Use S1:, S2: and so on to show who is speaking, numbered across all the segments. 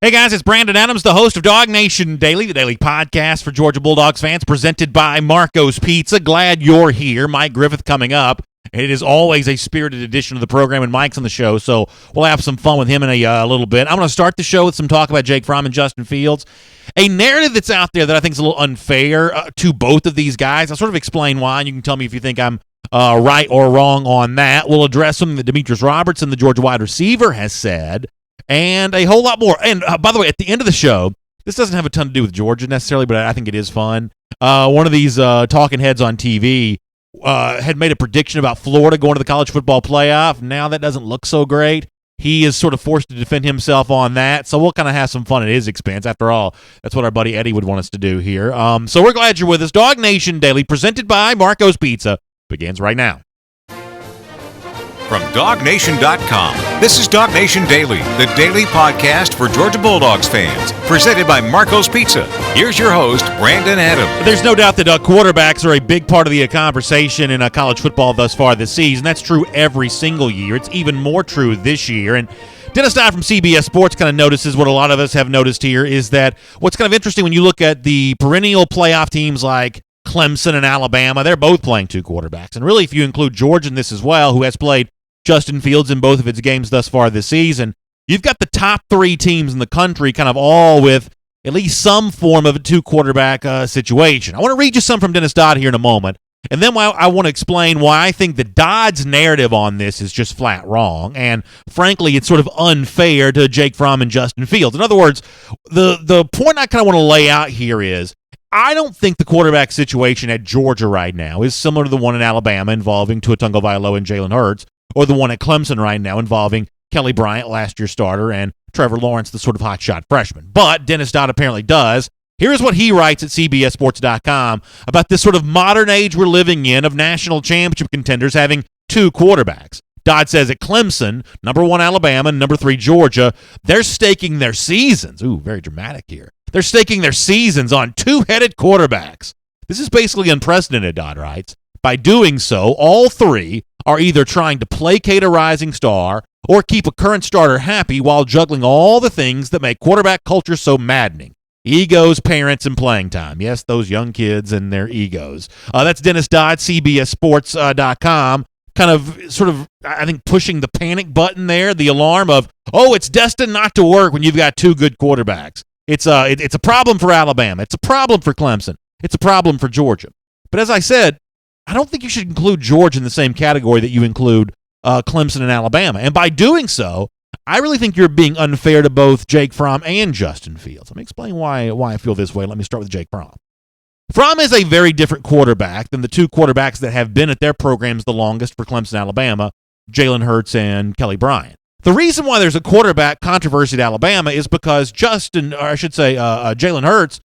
S1: Hey guys, it's Brandon Adams, the host of DawgNation Daily, the daily podcast for Georgia Bulldogs fans, presented by Marco's Pizza. Glad you're here. Mike Griffith coming up. It is always a spirited edition of the program, and Mike's on the show, so we'll have some fun with him in a little bit. I'm going to start the show with some talk about Jake Fromm and Justin Fields. A narrative that's out there that I think is a little unfair to both of these guys. I'll sort of explain why, and you can tell me if you think I'm right or wrong on that. We'll address something that Demetris Robertson, the Georgia wide receiver, has said, and a whole lot more. And by the way, at the end of the show, this doesn't have a ton to do with Georgia necessarily, but I think it is fun. One of these talking heads on TV had made a prediction about Florida going to the college football playoff. Now that doesn't look so great. He is sort of forced to defend himself on that, so we'll kind of have some fun at his expense. After all, that's what our buddy Eddie would want us to do here. So we're glad you're with us. DawgNation Daily, presented by Marco's Pizza, begins right now.
S2: From DawgNation.com, this is DawgNation Daily, the daily podcast for Georgia Bulldogs fans, presented by Marco's Pizza. Here's your host, Brandon Adams.
S1: There's no doubt that quarterbacks are a big part of the conversation in college football thus far this season. That's true every single year. It's even more true this year. And Dennis Dodd from CBS Sports kind of notices what a lot of us have noticed here is that what's kind of interesting when you look at the perennial playoff teams like Clemson and Alabama, they're both playing two quarterbacks. And really, if you include Georgia in this as well, who has played Justin Fields in both of its games thus far this season, you've got the top three teams in the country kind of all with at least some form of a two-quarterback situation. I want to read you some from Dennis Dodd here in a moment, and then I want to explain why I think that Dodd's narrative on this is just flat wrong, and frankly, it's sort of unfair to Jake Fromm and Justin Fields. In other words, the point I kind of want to lay out here is I don't think the quarterback situation at Georgia right now is similar to the one in Alabama involving Tua Tagovailoa and Jalen Hurts, or the one at Clemson right now involving Kelly Bryant, last year's starter, and Trevor Lawrence, the sort of hotshot freshman. But Dennis Dodd apparently does. Here's what he writes at CBSSports.com about this sort of modern age we're living in of national championship contenders having two quarterbacks. Dodd says at Clemson, number 1 Alabama, and number 3 Georgia, they're staking their seasons. Ooh, very dramatic here. They're staking their seasons on two-headed quarterbacks. This is basically unprecedented, Dodd writes. By doing so, all three are either trying to placate a rising star or keep a current starter happy while juggling all the things that make quarterback culture so maddening. Egos, parents, and playing time. Yes, those young kids and their egos. That's Dennis Dodd, CBSSports.com, kind of sort of, I think, pushing the panic button there, the alarm of, oh, it's destined not to work when you've got two good quarterbacks. It's a problem for Alabama. It's a problem for Clemson. It's a problem for Georgia. But as I said, I don't think you should include Georgia in the same category that you include Clemson and Alabama. And by doing so, I really think you're being unfair to both Jake Fromm and Justin Fields. Let me explain why I feel this way. Let me start with Jake Fromm. Fromm is a very different quarterback than the two quarterbacks that have been at their programs the longest for Clemson and Alabama, Jalen Hurts and Kelly Bryant. The reason why there's a quarterback controversy at Alabama is because Jalen Hurts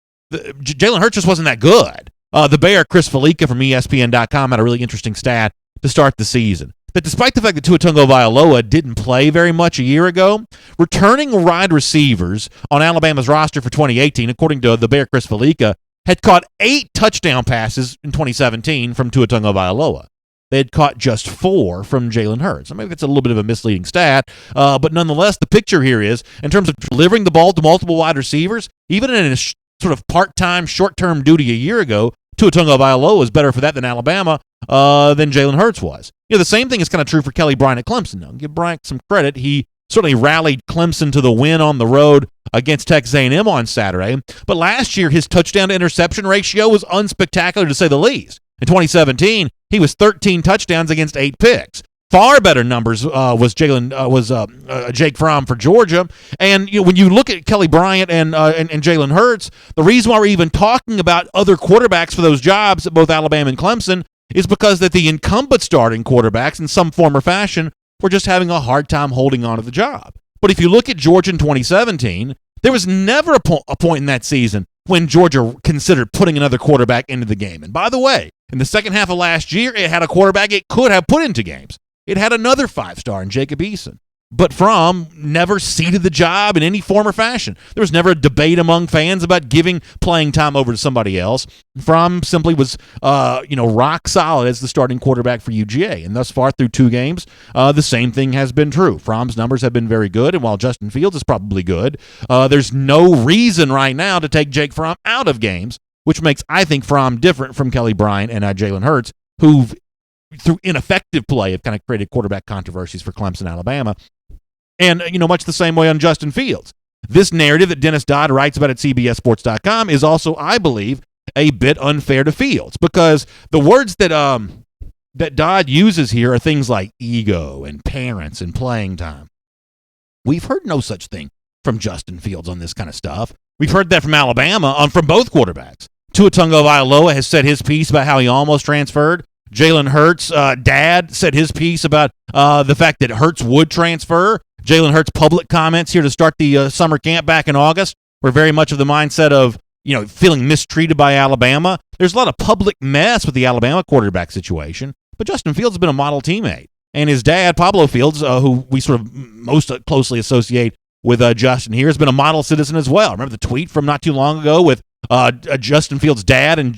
S1: just wasn't that good. The Bear, Chris Felica from ESPN.com, had a really interesting stat to start the season. That despite the fact that Tua Tagovailoa didn't play very much a year ago, returning wide receivers on Alabama's roster for 2018, according to the Bear, Chris Felica, had caught 8 touchdown passes in 2017 from Tua Tagovailoa. They had caught just 4 from Jalen Hurts. Maybe that's a little bit of a misleading stat, but nonetheless, the picture here is, in terms of delivering the ball to multiple wide receivers, even in a sort of part-time, short-term duty a year ago, Tua Tagovailoa was better for that than Alabama than Jalen Hurts was. The same thing is kind of true for Kelly Bryant at Clemson. Now, give Bryant some credit. He certainly rallied Clemson to the win on the road against Texas A&M on Saturday. But last year, his touchdown-to-interception ratio was unspectacular, to say the least. In 2017, he was 13 touchdowns against 8 picks. Far better numbers was Jake Fromm for Georgia. And when you look at Kelly Bryant and Jalen Hurts, the reason why we're even talking about other quarterbacks for those jobs at both Alabama and Clemson is because that the incumbent starting quarterbacks in some form or fashion were just having a hard time holding on to the job. But if you look at Georgia in 2017, there was never a point in that season when Georgia considered putting another quarterback into the game. And by the way, in the second half of last year, it had a quarterback it could have put into games. It had another 5-star in Jacob Eason. But Fromm never ceded the job in any form or fashion. There was never a debate among fans about giving playing time over to somebody else. Fromm simply was, rock solid as the starting quarterback for UGA. And thus far through 2 games, the same thing has been true. Fromm's numbers have been very good, and while Justin Fields is probably good, there's no reason right now to take Jake Fromm out of games, which makes, I think, Fromm different from Kelly Bryant and Jalen Hurts, who've, through ineffective play, have kind of created quarterback controversies for Clemson, Alabama. And, much the same way on Justin Fields. This narrative that Dennis Dodd writes about at CBSSports.com is also, I believe, a bit unfair to Fields, because the words that Dodd uses here are things like ego and parents and playing time. We've heard no such thing from Justin Fields on this kind of stuff. We've heard that from Alabama, from both quarterbacks. Tua Tagovailoa has said his piece about how he almost transferred. Jalen Hurts' dad said his piece about the fact that Hurts would transfer. Jalen Hurts' public comments here to start the summer camp back in August were very much of the mindset of, feeling mistreated by Alabama. There's a lot of public mess with the Alabama quarterback situation, but Justin Fields has been a model teammate. And his dad, Pablo Fields, who we sort of most closely associate with Justin here, has been a model citizen as well. Remember the tweet from not too long ago with Justin Fields' dad and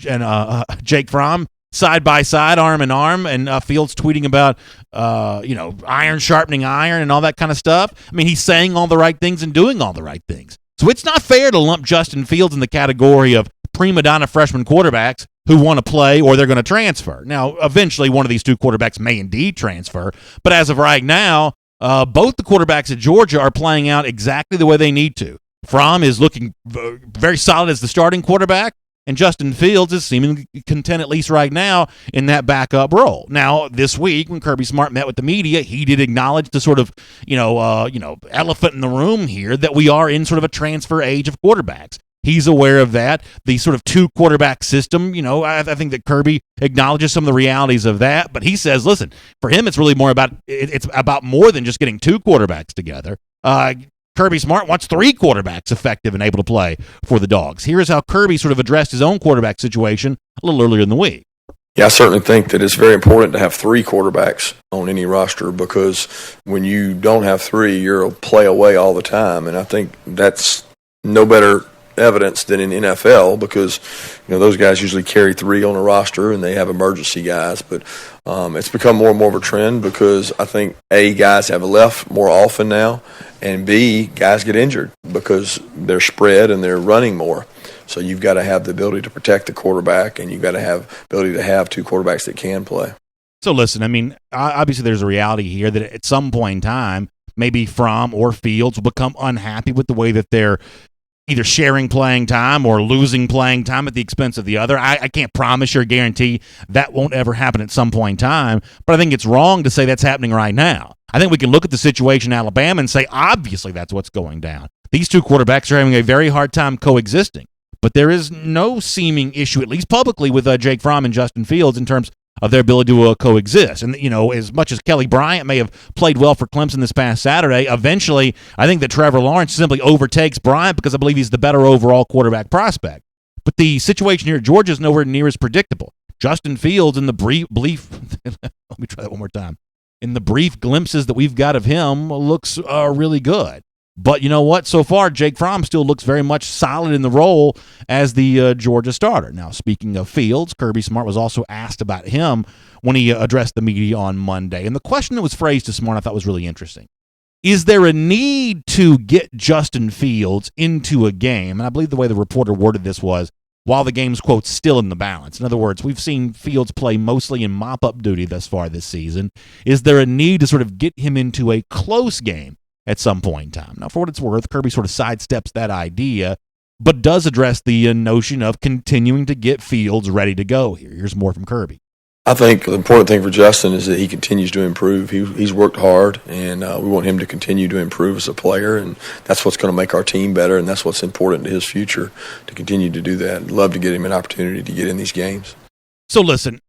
S1: Jake Fromm side by side, arm in arm, and Fields tweeting about, iron sharpening iron and all that kind of stuff. I mean, he's saying all the right things and doing all the right things. So it's not fair to lump Justin Fields in the category of prima donna freshman quarterbacks who want to play or they're going to transfer. Now, eventually, one of these 2 quarterbacks may indeed transfer, but as of right now, both the quarterbacks at Georgia are playing out exactly the way they need to. Fromm is looking very solid as the starting quarterback, and Justin Fields is seemingly content, at least right now, in that backup role. Now, this week, when Kirby Smart met with the media, he did acknowledge the sort of, elephant in the room here that we are in sort of a transfer age of quarterbacks. He's aware of that. The sort of 2 quarterback system, I think that Kirby acknowledges some of the realities of that. But he says, listen, for him, it's really more about, it's about more than just getting 2 quarterbacks together. Kirby Smart wants 3 quarterbacks effective and able to play for the Dogs. Here's how Kirby sort of addressed his own quarterback situation a little earlier in the week.
S3: Yeah, I certainly think that it's very important to have 3 quarterbacks on any roster, because when you don't have 3, you're a play away all the time. And I think that's no better evidence than in NFL, because those guys usually carry 3 on a roster and they have emergency guys. But it's become more and more of a trend, because I think A, guys have left more often now, and B, guys get injured because they're spread and they're running more. So you've got to have the ability to protect the quarterback, and you've got to have the ability to have 2 quarterbacks that can play.
S1: So listen, I mean, obviously there's a reality here that at some point in time, maybe Fromm or Fields will become unhappy with the way that they're either sharing playing time or losing playing time at the expense of the other. I can't promise or guarantee that won't ever happen at some point in time, but I think it's wrong to say that's happening right now. I think we can look at the situation in Alabama and say, obviously that's what's going down. These 2 quarterbacks are having a very hard time coexisting, but there is no seeming issue, at least publicly, with Jake Fromm and Justin Fields in terms of their ability to coexist. And, as much as Kelly Bryant may have played well for Clemson this past Saturday, eventually I think that Trevor Lawrence simply overtakes Bryant because I believe he's the better overall quarterback prospect. But the situation here at Georgia is nowhere near as predictable. Justin Fields, in the brief let me try that one more time. In the brief glimpses that we've got of him, looks really good. But you know what? So far, Jake Fromm still looks very much solid in the role as the Georgia starter. Now, speaking of Fields, Kirby Smart was also asked about him when he addressed the media on Monday. And the question that was phrased this morning I thought was really interesting. Is there a need to get Justin Fields into a game? And I believe the way the reporter worded this was, while the game's, quote, still in the balance. In other words, we've seen Fields play mostly in mop-up duty thus far this season. Is there a need to sort of get him into a close game at some point in time? Now, for what it's worth, Kirby sort of sidesteps that idea, but does address the notion of continuing to get Fields ready to go here. Here's more from Kirby.
S3: I think the important thing for Justin is that he continues to improve. He's worked hard, and we want him to continue to improve as a player, and that's what's going to make our team better, and that's what's important to his future, to continue to do that. I'd love to get him an opportunity to get in these games.
S1: So listen,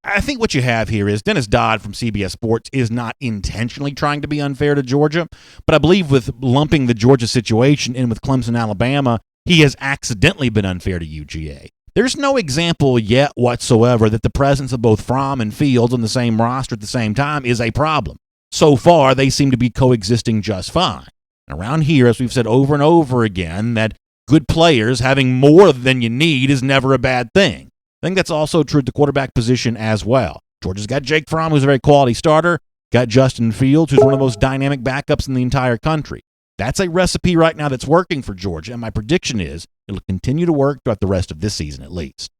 S1: I think what you have here is Dennis Dodd from CBS Sports is not intentionally trying to be unfair to Georgia, but I believe with lumping the Georgia situation in with Clemson, Alabama, he has accidentally been unfair to UGA. There's no example yet whatsoever that the presence of both Fromm and Fields on the same roster at the same time is a problem. so far they seem to be coexisting just fine. Around here, as we've said over and over again, that good players having more than you need is never a bad thing. I think that's also true at the quarterback position as well. Georgia's got Jake Fromm, who's a very quality starter, got Justin Fields, who's one of the most dynamic backups in the entire country. That's a recipe right now that's working for Georgia, and my prediction is it'll continue to work throughout the rest of this season at least.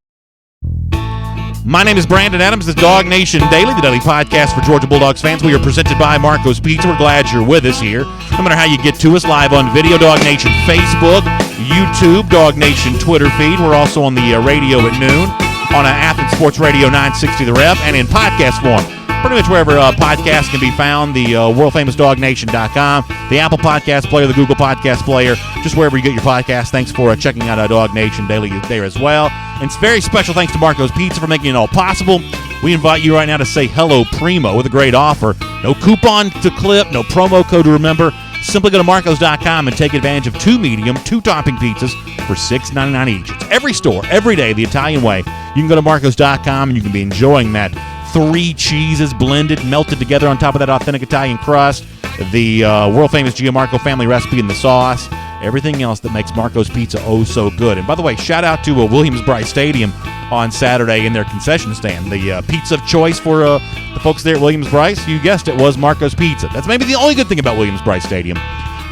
S1: My name is Brandon Adams. This is DawgNation Daily, the daily podcast for Georgia Bulldogs fans. We are presented by Marco's Pizza. We're glad you're with us here. No matter how you get to us, live on video, DawgNation Facebook, YouTube, DawgNation Twitter feed. We're also on the radio at noon on Athens Sports Radio 960 The Rep and in podcast form. Pretty much wherever podcasts can be found, the world-famous DawgNation.com, the Apple Podcast Player, the Google Podcast Player, just wherever you get your podcasts. Thanks for checking out DawgNation Daily there as well. And it's very special thanks to Marco's Pizza for making it all possible. We invite you right now to say hello, Primo, with a great offer. No coupon to clip, no promo code to remember. Simply go to marcos.com and take advantage of 2 medium, 2-topping pizzas for $6.99 each. It's every store, every day, the Italian way. You can go to marcos.com and you can be enjoying that 3 cheeses blended, melted together on top of that authentic Italian crust, the world-famous Gianmarco family recipe in the sauce, everything else that makes Marco's Pizza oh so good. And by the way, shout out to Williams-Brice Stadium on Saturday in their concession stand. The pizza of choice for the folks there at Williams-Brice, you guessed it, was Marco's Pizza. That's maybe the only good thing about Williams-Brice Stadium.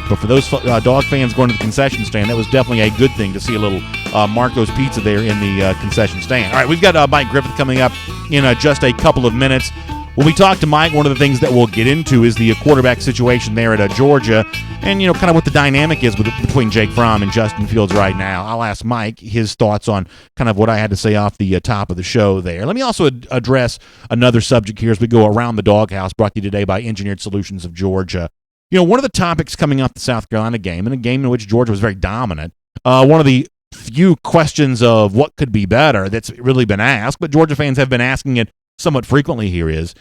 S1: But for those dog fans going to the concession stand, that was definitely a good thing to see a little Marco's Pizza there in the concession stand. All right, we've got Mike Griffith coming up in just a couple of minutes. When we talk to Mike, one of the things that we'll get into is the quarterback situation there at Georgia and, kind of what the dynamic is between Jake Fromm and Justin Fields right now. I'll ask Mike his thoughts on kind of what I had to say off the top of the show there. Let me also address another subject here as we go around the doghouse, brought to you today by Engineered Solutions of Georgia. One of the topics coming off the South Carolina game, and a game in which Georgia was very dominant, one of the few questions of what could be better that's really been asked, but Georgia fans have been asking it somewhat frequently here is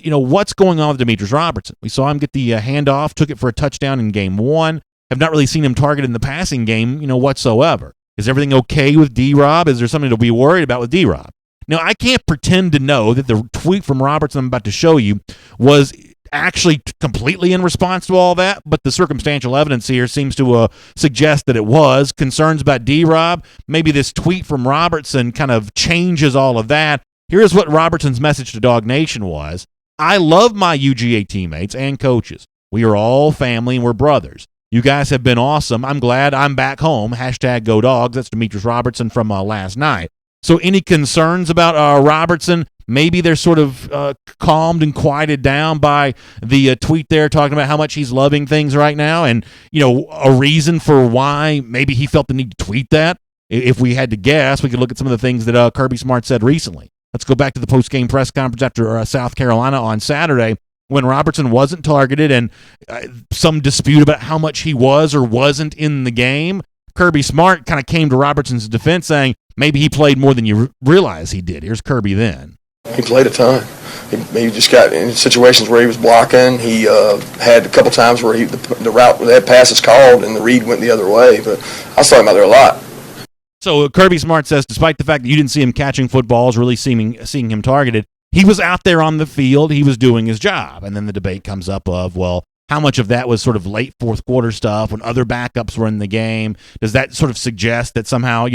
S1: what's going on with Demetris Robertson? We saw him get the handoff, took it for a touchdown in game 1, have not really seen him targeted in the passing game, whatsoever. Is everything okay with D-Rob? Is there something to be worried about with D-Rob? Now, I can't pretend to know that the tweet from Robertson I'm about to show you was actually completely in response to all that, but the circumstantial evidence here seems to suggest that it was. Concerns about D-Rob, maybe this tweet from Robertson kind of changes all of that. Here's what Robertson's message to DawgNation was. I love my UGA teammates and coaches. We are all family and we're brothers. You guys have been awesome. I'm glad I'm back home. #GoDogs. That's Demetris Robertson from last night. So any concerns about Robertson? Maybe they're sort of calmed and quieted down by the tweet there talking about how much he's loving things right now and, a reason for why maybe he felt the need to tweet that. If we had to guess, we could look at some of the things that Kirby Smart said recently. Let's go back to the post-game press conference after South Carolina on Saturday when Robertson wasn't targeted and some dispute about how much he was or wasn't in the game. Kirby Smart kind of came to Robertson's defense saying maybe he played more than you realize he did. Here's Kirby then.
S3: He played a ton. He just got in situations where he was blocking. He had a couple times where the route that passes called and the read went the other way. But I saw him out there a lot.
S1: So Kirby Smart says, despite the fact that you didn't see him catching footballs, really seeing him targeted, he was out there on the field. He was doing his job. And then the debate comes up of, well, how much of that was sort of late fourth quarter stuff when other backups were in the game? Does that sort of suggest that somehow,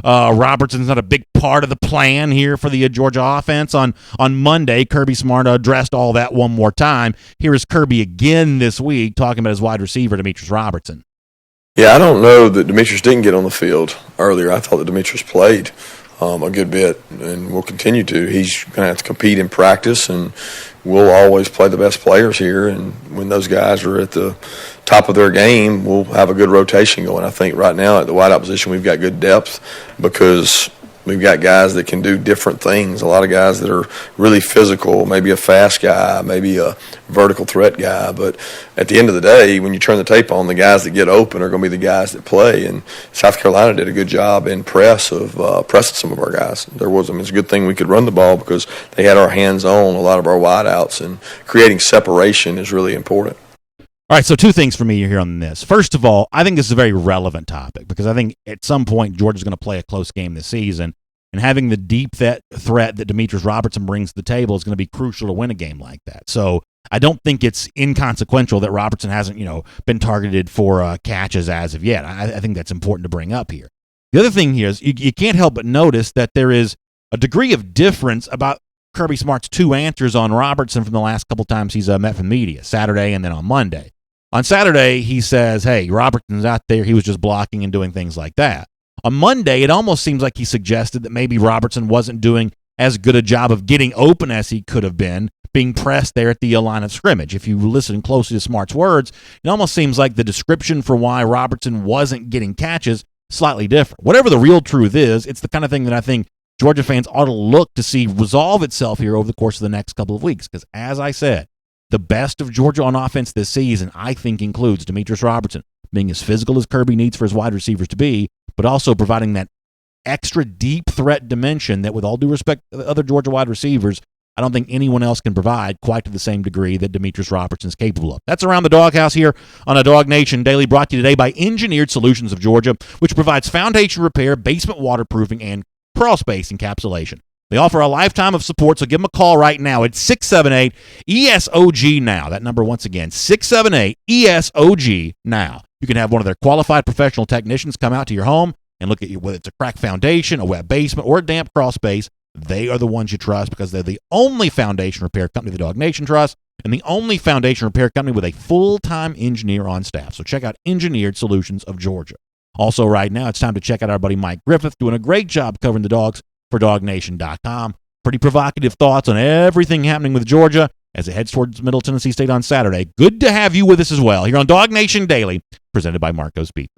S1: Robertson's not a big part of the plan here for the Georgia offense? On Monday, Kirby Smart addressed all that one more time. Here is Kirby again this week talking about his wide receiver, Demetris Robertson.
S3: Yeah, I don't know that Demetris didn't get on the field earlier. I thought that Demetris played a good bit and will continue to. He's going to have to compete in practice, and we'll always play the best players here. And when those guys are at the top of their game, we'll have a good rotation going. I think right now at the wideout position we've got good depth because we've got guys that can do different things. A lot of guys that are really physical, maybe a fast guy, maybe a vertical threat guy. But at the end of the day, when you turn the tape on, the guys that get open are going to be the guys that play. And South Carolina did a good job in press of pressing some of our guys. It's a good thing we could run the ball because they had our hands on a lot of our wideouts, and creating separation is really important.
S1: All right, so 2 things for me here on this. First of all, I think this is a very relevant topic because I think at some point Georgia's going to play a close game this season, and having the deep threat that Demetris Robertson brings to the table is going to be crucial to win a game like that. So I don't think it's inconsequential that Robertson hasn't, been targeted for catches as of yet. I think that's important to bring up here. The other thing here is you can't help but notice that there is a degree of difference about Kirby Smart's two answers on Robertson from the last couple times he's met from media, Saturday and then on Monday. On Saturday, he says, hey, Robertson's out there. He was just blocking and doing things like that. On Monday, it almost seems like he suggested that maybe Robertson wasn't doing as good a job of getting open as he could have been, being pressed there at the line of scrimmage. If you listen closely to Smart's words, it almost seems like the description for why Robertson wasn't getting catches slightly different. Whatever the real truth is, it's the kind of thing that I think Georgia fans ought to look to see resolve itself here over the course of the next couple of weeks. Because as I said, the best of Georgia on offense this season, I think, includes Demetris Robertson being as physical as Kirby needs for his wide receivers to be, but also providing that extra deep threat dimension that, with all due respect to the other Georgia wide receivers, I don't think anyone else can provide quite to the same degree that Demetris Robertson is capable of. That's Around the Doghouse here on a DawgNation Daily, brought to you today by Engineered Solutions of Georgia, which provides foundation repair, basement waterproofing, and crawl space encapsulation. They offer a lifetime of support, so give them a call right now at 678-ESOG-NOW. That number, once again, 678-ESOG-NOW. You can have one of their qualified professional technicians come out to your home and look at you, whether it's a cracked foundation, a wet basement, or a damp crawl space. They are the ones you trust because they're the only foundation repair company the DawgNation trusts and the only foundation repair company with a full-time engineer on staff. So check out Engineered Solutions of Georgia. Also, right now, it's time to check out our buddy Mike Griffith, doing a great job covering the Dogs for DawgNation.com. Pretty provocative thoughts on everything happening with Georgia as it heads towards Middle Tennessee State on Saturday. Good to have you with us as well here on DawgNation Daily, presented by Marco's Pizza.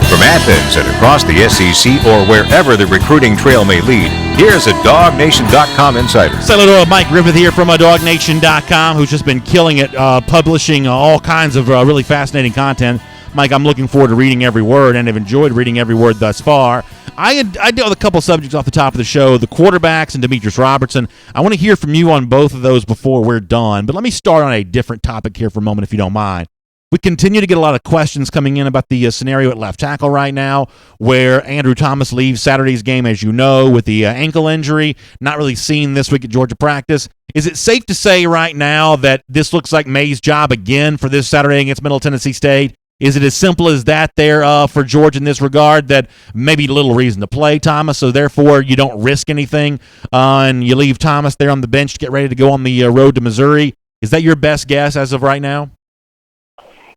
S2: From Athens and across the SEC or wherever the recruiting trail may lead, here's a DawgNation.com insider.
S1: Say hello to Mike Griffith here from DawgNation.com, who's just been killing it, publishing all kinds of really fascinating content. Mike, I'm looking forward to reading every word and have enjoyed reading every word thus far. I dealt with a couple subjects off the top of the show, the quarterbacks and Demetris Robertson. I want to hear from you on both of those before we're done, but let me start on a different topic here for a moment, if you don't mind. We continue to get a lot of questions coming in about the scenario at left tackle right now, where Andrew Thomas leaves Saturday's game, as you know, with the ankle injury, not really seen this week at Georgia practice. Is it safe to say right now that this looks like May's job again for this Saturday against Middle Tennessee State? Is it as simple as that there for Georgia in this regard, that maybe little reason to play Thomas, so therefore you don't risk anything and you leave Thomas there on the bench to get ready to go on the road to Missouri? Is that your best guess as of right now?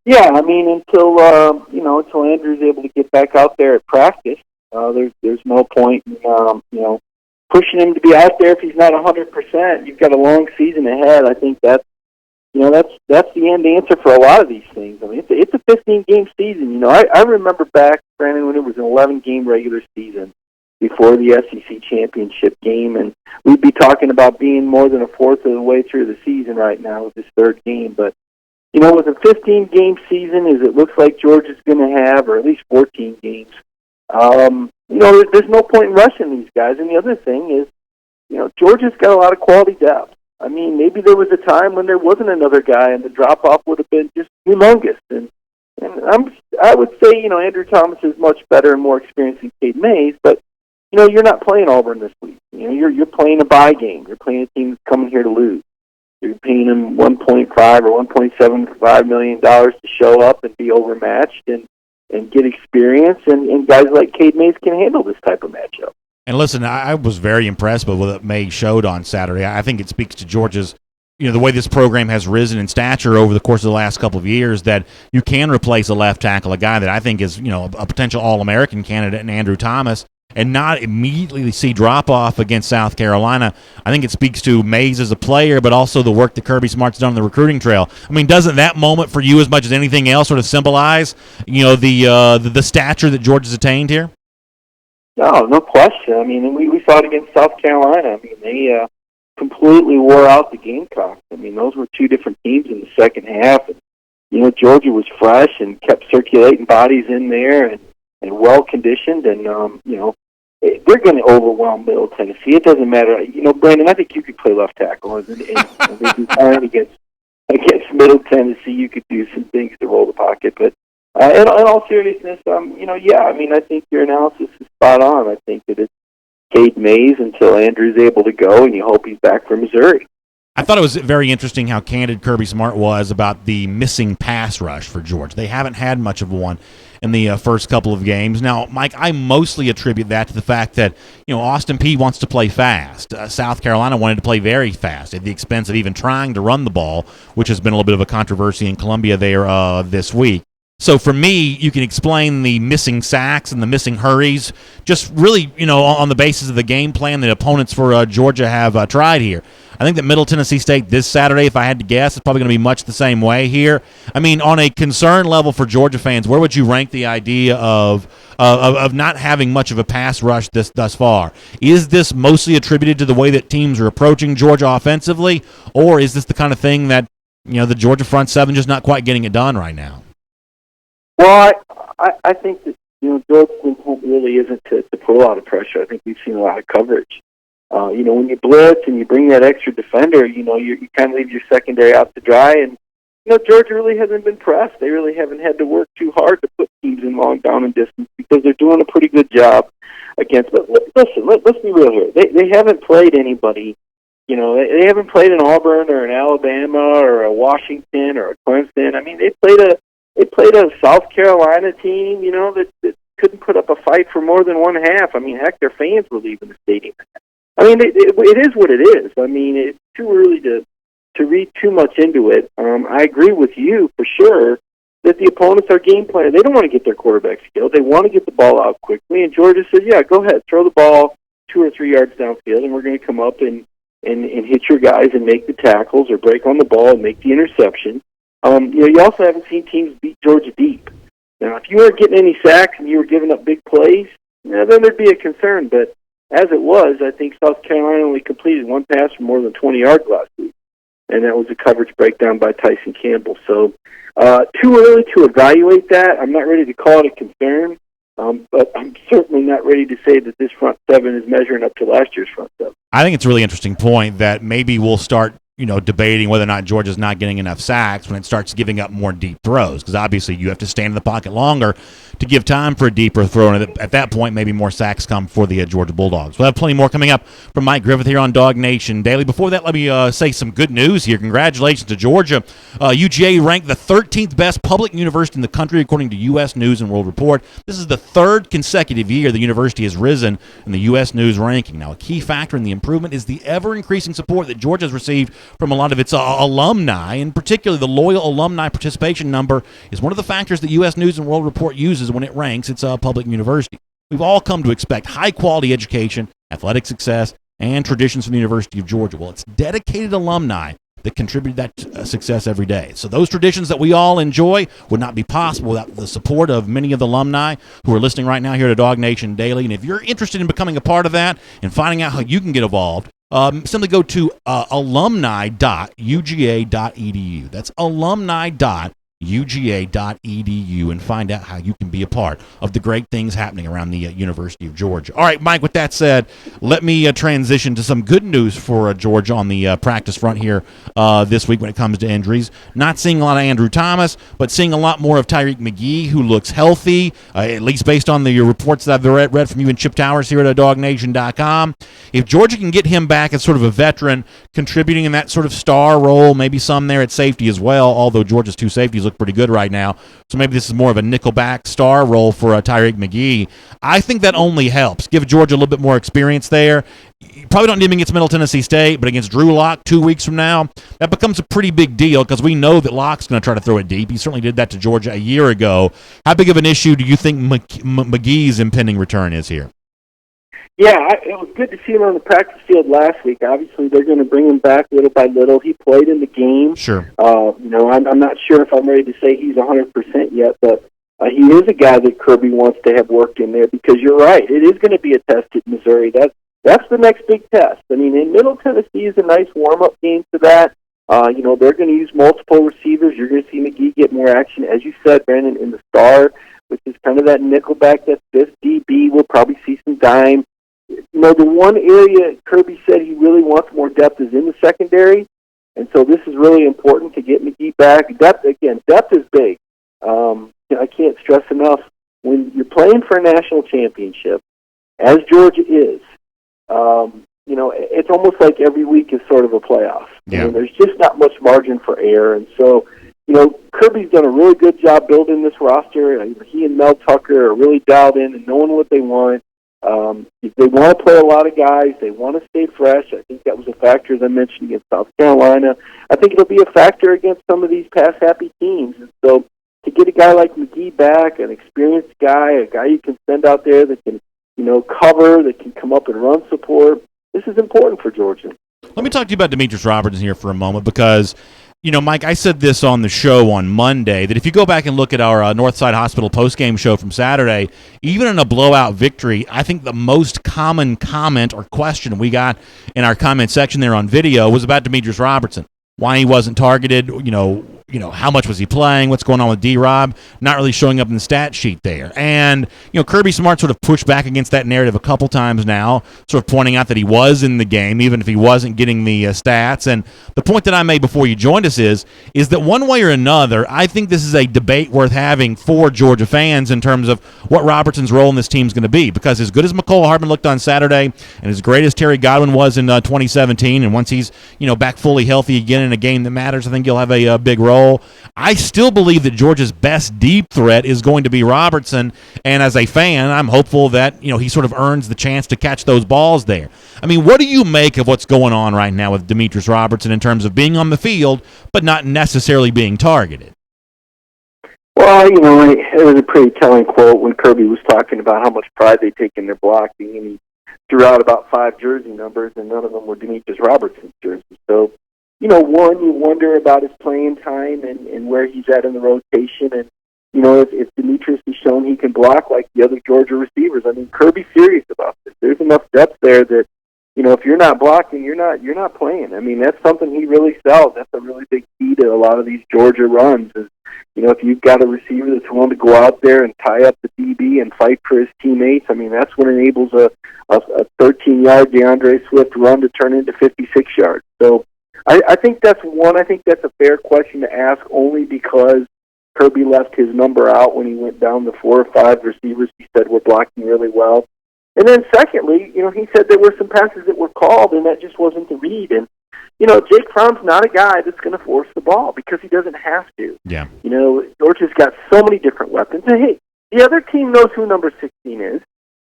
S4: Yeah, I mean, until Andrew's able to get back out there at practice, there's no point in pushing him to be out there if he's not 100%. You've got a long season ahead. I think that's the end answer for a lot of these things. I mean, it's a 15-game season. I remember back, Brandon, when it was an 11-game regular season before the SEC championship game, and we'd be talking about being more than a fourth of the way through the season right now with this third game. But with a 15-game season, as it looks like Georgia's going to have, or at least 14 games, there's no point in rushing these guys. And the other thing is, Georgia's got a lot of quality depth. I mean, maybe there was a time when there wasn't another guy, and the drop-off would have been just humongous. And I would say, Andrew Thomas is much better and more experienced than Cade Mays, but, you're not playing Auburn this week. You're playing a bye game. You're playing a team that's coming here to lose. You're paying him $1.5 or $1.75 million to show up and be overmatched and get experience, and guys like Cade Mays can handle this type of matchup.
S1: And listen, I was very impressed with what May showed on Saturday. I think it speaks to Georgia's, the way this program has risen in stature over the course of the last couple of years, that you can replace a left tackle, a guy that I think is, a potential All-American candidate in Andrew Thomas, and not immediately see drop-off against South Carolina. I think it speaks to Mays as a player, but also the work that Kirby Smart's done on the recruiting trail. I mean, doesn't that moment for you, as much as anything else, sort of symbolize, the stature that Georgia's attained here?
S4: No question. I mean, we saw it against South Carolina. I mean, they completely wore out the Gamecocks. I mean, those were two different teams in the second half. And, Georgia was fresh and kept circulating bodies in there and well-conditioned. And, they're going to overwhelm Middle Tennessee. It doesn't matter. Brandon, I think you could play left tackle. And they'd be fine against Middle Tennessee. You could do some things to roll the pocket. But in all seriousness, I think your analysis is spot on. I think that it's Cade Mays until Andrew's able to go, and you hope he's back for Missouri.
S1: I thought it was very interesting how candid Kirby Smart was about the missing pass rush for Georgia. They haven't had much of one in the first couple of games. Now, Mike, I mostly attribute that to the fact that, Austin Peay wants to play fast. South Carolina wanted to play very fast at the expense of even trying to run the ball, which has been a little bit of a controversy in Columbia there this week. So for me, you can explain the missing sacks and the missing hurries just really, on the basis of the game plan that opponents for Georgia have tried here. I think that Middle Tennessee State this Saturday, if I had to guess, is probably going to be much the same way here. I mean, on a concern level for Georgia fans, where would you rank the idea of not having much of a pass rush thus far? Is this mostly attributed to the way that teams are approaching Georgia offensively, or is this the kind of thing that, the Georgia front seven just not quite getting it done right now?
S4: Well, I think that, Georgia's home really isn't to put a lot of pressure. I think we've seen a lot of coverage. When you blitz and you bring that extra defender, you kind of leave your secondary out to dry. And, Georgia really hasn't been pressed. They really haven't had to work too hard to put teams in long down and distance because they're doing a pretty good job against. But listen, let's be real here. They haven't played anybody. They haven't played an Auburn or an Alabama or a Washington or a Clemson. I mean, they played a South Carolina team, that couldn't put up a fight for more than one half. I mean, heck, their fans were leaving the stadium. I mean, it is what it is. I mean, it's too early to read too much into it. I agree with you for sure that the opponents are game planning. They don't want to get their quarterback killed. They want to get the ball out quickly. And Georgia says, yeah, go ahead, throw the ball 2 or 3 yards downfield, and we're going to come up and hit your guys and make the tackles or break on the ball and make the interception. You also haven't seen teams beat Georgia deep. Now, if you weren't getting any sacks and you were giving up big plays, then there'd be a concern. But as it was, I think South Carolina only completed one pass for more than 20 yards last week, and that was a coverage breakdown by Tyson Campbell. So too early to evaluate that. I'm not ready to call it a concern, but I'm certainly not ready to say that this front seven is measuring up to last year's front seven.
S1: I think it's a really interesting point that maybe we'll start debating whether or not Georgia's not getting enough sacks when it starts giving up more deep throws, because obviously you have to stand in the pocket longer to give time for a deeper throw, and at that point maybe more sacks come for the Georgia Bulldogs. We'll have plenty more coming up from Mike Griffith here on DawgNation Daily. Before that, let me say some good news here. Congratulations to Georgia. UGA ranked the 13th best public university in the country according to U.S. News and World Report. This is the third consecutive year the university has risen in the U.S. News ranking. Now, a key factor in the improvement is the ever-increasing support that Georgia has received from a lot of its alumni, and particularly the loyal alumni participation number is one of the factors that U.S. News and World Report uses when it ranks its public university. We've all come to expect high-quality education, athletic success, and traditions from the University of Georgia. Well, it's dedicated alumni that contribute that success every day. So those traditions that we all enjoy would not be possible without the support of many of the alumni who are listening right now here to DawgNation Daily. And if you're interested in becoming a part of that and finding out how you can get involved, simply go to alumni.uga.edu. That's alumni.uga.edu and find out how you can be a part of the great things happening around the University of Georgia. All right, Mike, with that said, let me transition to some good news for Georgia on the practice front here this week when it comes to injuries. Not seeing a lot of Andrew Thomas, but seeing a lot more of Tyreek McGee, who looks healthy, at least based on the reports that I've read from you and Chip Towers here at DawgNation.com. If Georgia can get him back as sort of a veteran, contributing in that sort of star role, maybe some there at safety as well, although Georgia's two safeties look pretty good right now. So maybe this is more of a nickelback star role for Tyreek McGee. I think that only helps. Give Georgia a little bit more experience there. You probably don't need him against Middle Tennessee State, but against Drew Lock 2 weeks from now, that becomes a pretty big deal because we know that Lock's going to try to throw it deep. He certainly did that to Georgia a year ago. How big of an issue do you think McGee's impending return is here?
S4: Yeah, it was good to see him on the practice field last week. Obviously, they're going to bring him back little by little. He played in the game.
S1: Sure.
S4: I'm not sure if I'm ready to say he's 100% yet, but he is a guy that Kirby wants to have worked in there because you're right. It is going to be a test at Missouri. That's the next big test. I mean, in Middle Tennessee is a nice warm-up game to that. They're going to use multiple receivers. You're going to see McGee get more action. As you said, Brandon, in the star, which is kind of that nickelback, that fifth DB. We'll probably see some dime. The one area Kirby said he really wants more depth is in the secondary, and so this is really important to get McGee back. Depth is big. I can't stress enough, when you're playing for a national championship, as Georgia is, It's almost like every week is sort of a playoff.
S1: Yeah.
S4: I mean, there's just not much margin for error, and so Kirby's done a really good job building this roster. He and Mel Tucker are really dialed in and knowing what they want. They want to play a lot of guys. They want to stay fresh. I think that was a factor, as I mentioned, against South Carolina. I think it'll be a factor against some of these pass-happy teams. And so to get a guy like McGee back, an experienced guy, a guy you can send out there that can, cover, that can come up and run support, this is important for Georgia.
S1: Let me talk to you about Demetris Robertson here for a moment because, Mike, I said this on the show on Monday, that if you go back and look at our Northside Hospital postgame show from Saturday, even in a blowout victory, I think the most common comment or question we got in our comment section there on video was about Demetris Robertson. Why he wasn't targeted, how much was he playing, what's going on with D-Rob, not really showing up in the stat sheet there. And, Kirby Smart sort of pushed back against that narrative a couple times now, sort of pointing out that he was in the game, even if he wasn't getting the stats. And the point that I made before you joined us is that one way or another, I think this is a debate worth having for Georgia fans in terms of what Robertson's role in this team is going to be. Because as good as McCole Hardman looked on Saturday, and as great as Terry Godwin was in 2017, and once he's, back fully healthy again in a game that matters, I think he'll have a big role. I still believe that Georgia's best deep threat is going to be Robertson, and as a fan, I'm hopeful that he sort of earns the chance to catch those balls there. I mean, what do you make of what's going on right now with Demetris Robertson in terms of being on the field but not necessarily being targeted?
S4: Well, it was a pretty telling quote when Kirby was talking about how much pride they take in their blocking, and he threw out about 5 jersey numbers, and none of them were Demetris Robertson's jerseys. So, one, you wonder about his playing time and where he's at in the rotation. And, if Demetris has shown he can block like the other Georgia receivers, I mean, Kirby's serious about this. There's enough depth there that, if you're not blocking, you're not playing. I mean, that's something he really sells. That's a really big key to a lot of these Georgia runs is, if you've got a receiver that's willing to go out there and tie up the DB and fight for his teammates, I mean, that's what enables a 13-yard DeAndre Swift run to turn into 56 yards. So, I think that's one. I think that's a fair question to ask only because Kirby left his number out when he went down the 4 or 5 receivers he said were blocking really well. And then secondly, he said there were some passes that were called and that just wasn't the read. And, Jake Fromm's not a guy that's going to force the ball because he doesn't have to.
S1: Yeah.
S4: Georgia's got so many different weapons. And, hey, the other team knows who number 16 is.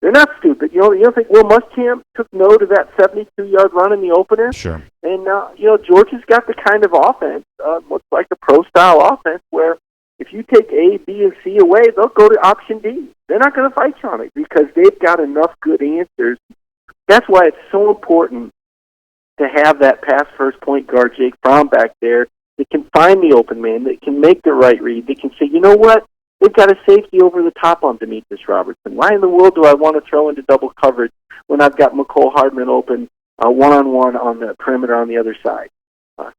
S4: They're not stupid. You don't think Will Muschamp took note of that 72-yard run in the opener?
S1: Sure.
S4: And, Georgia's got the kind of offense, looks like a pro-style offense, where if you take A, B, and C away, they'll go to option D. They're not going to fight you on it because they've got enough good answers. That's why it's so important to have that pass-first point guard, Jake Fromm, back there that can find the open man, that can make the right read, that can say, you know what? They've got a safety over the top on Demetris Robertson. Why in the world do I want to throw into double coverage when I've got McCole Hardman open one-on-one on the perimeter on the other side?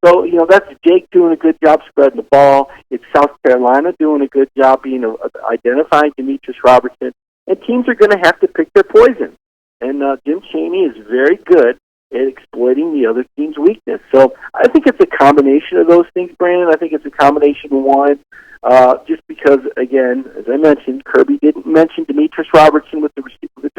S4: So, that's Jake doing a good job spreading the ball. It's South Carolina doing a good job identifying Demetris Robertson. And teams are going to have to pick their poison. And Jim Chaney is very good at exploiting the other team's weakness. So I think it's a combination of those things, Brandon. I think it's a combination of one. Just because, again, as I mentioned, Kirby didn't mention Demetris Robertson with the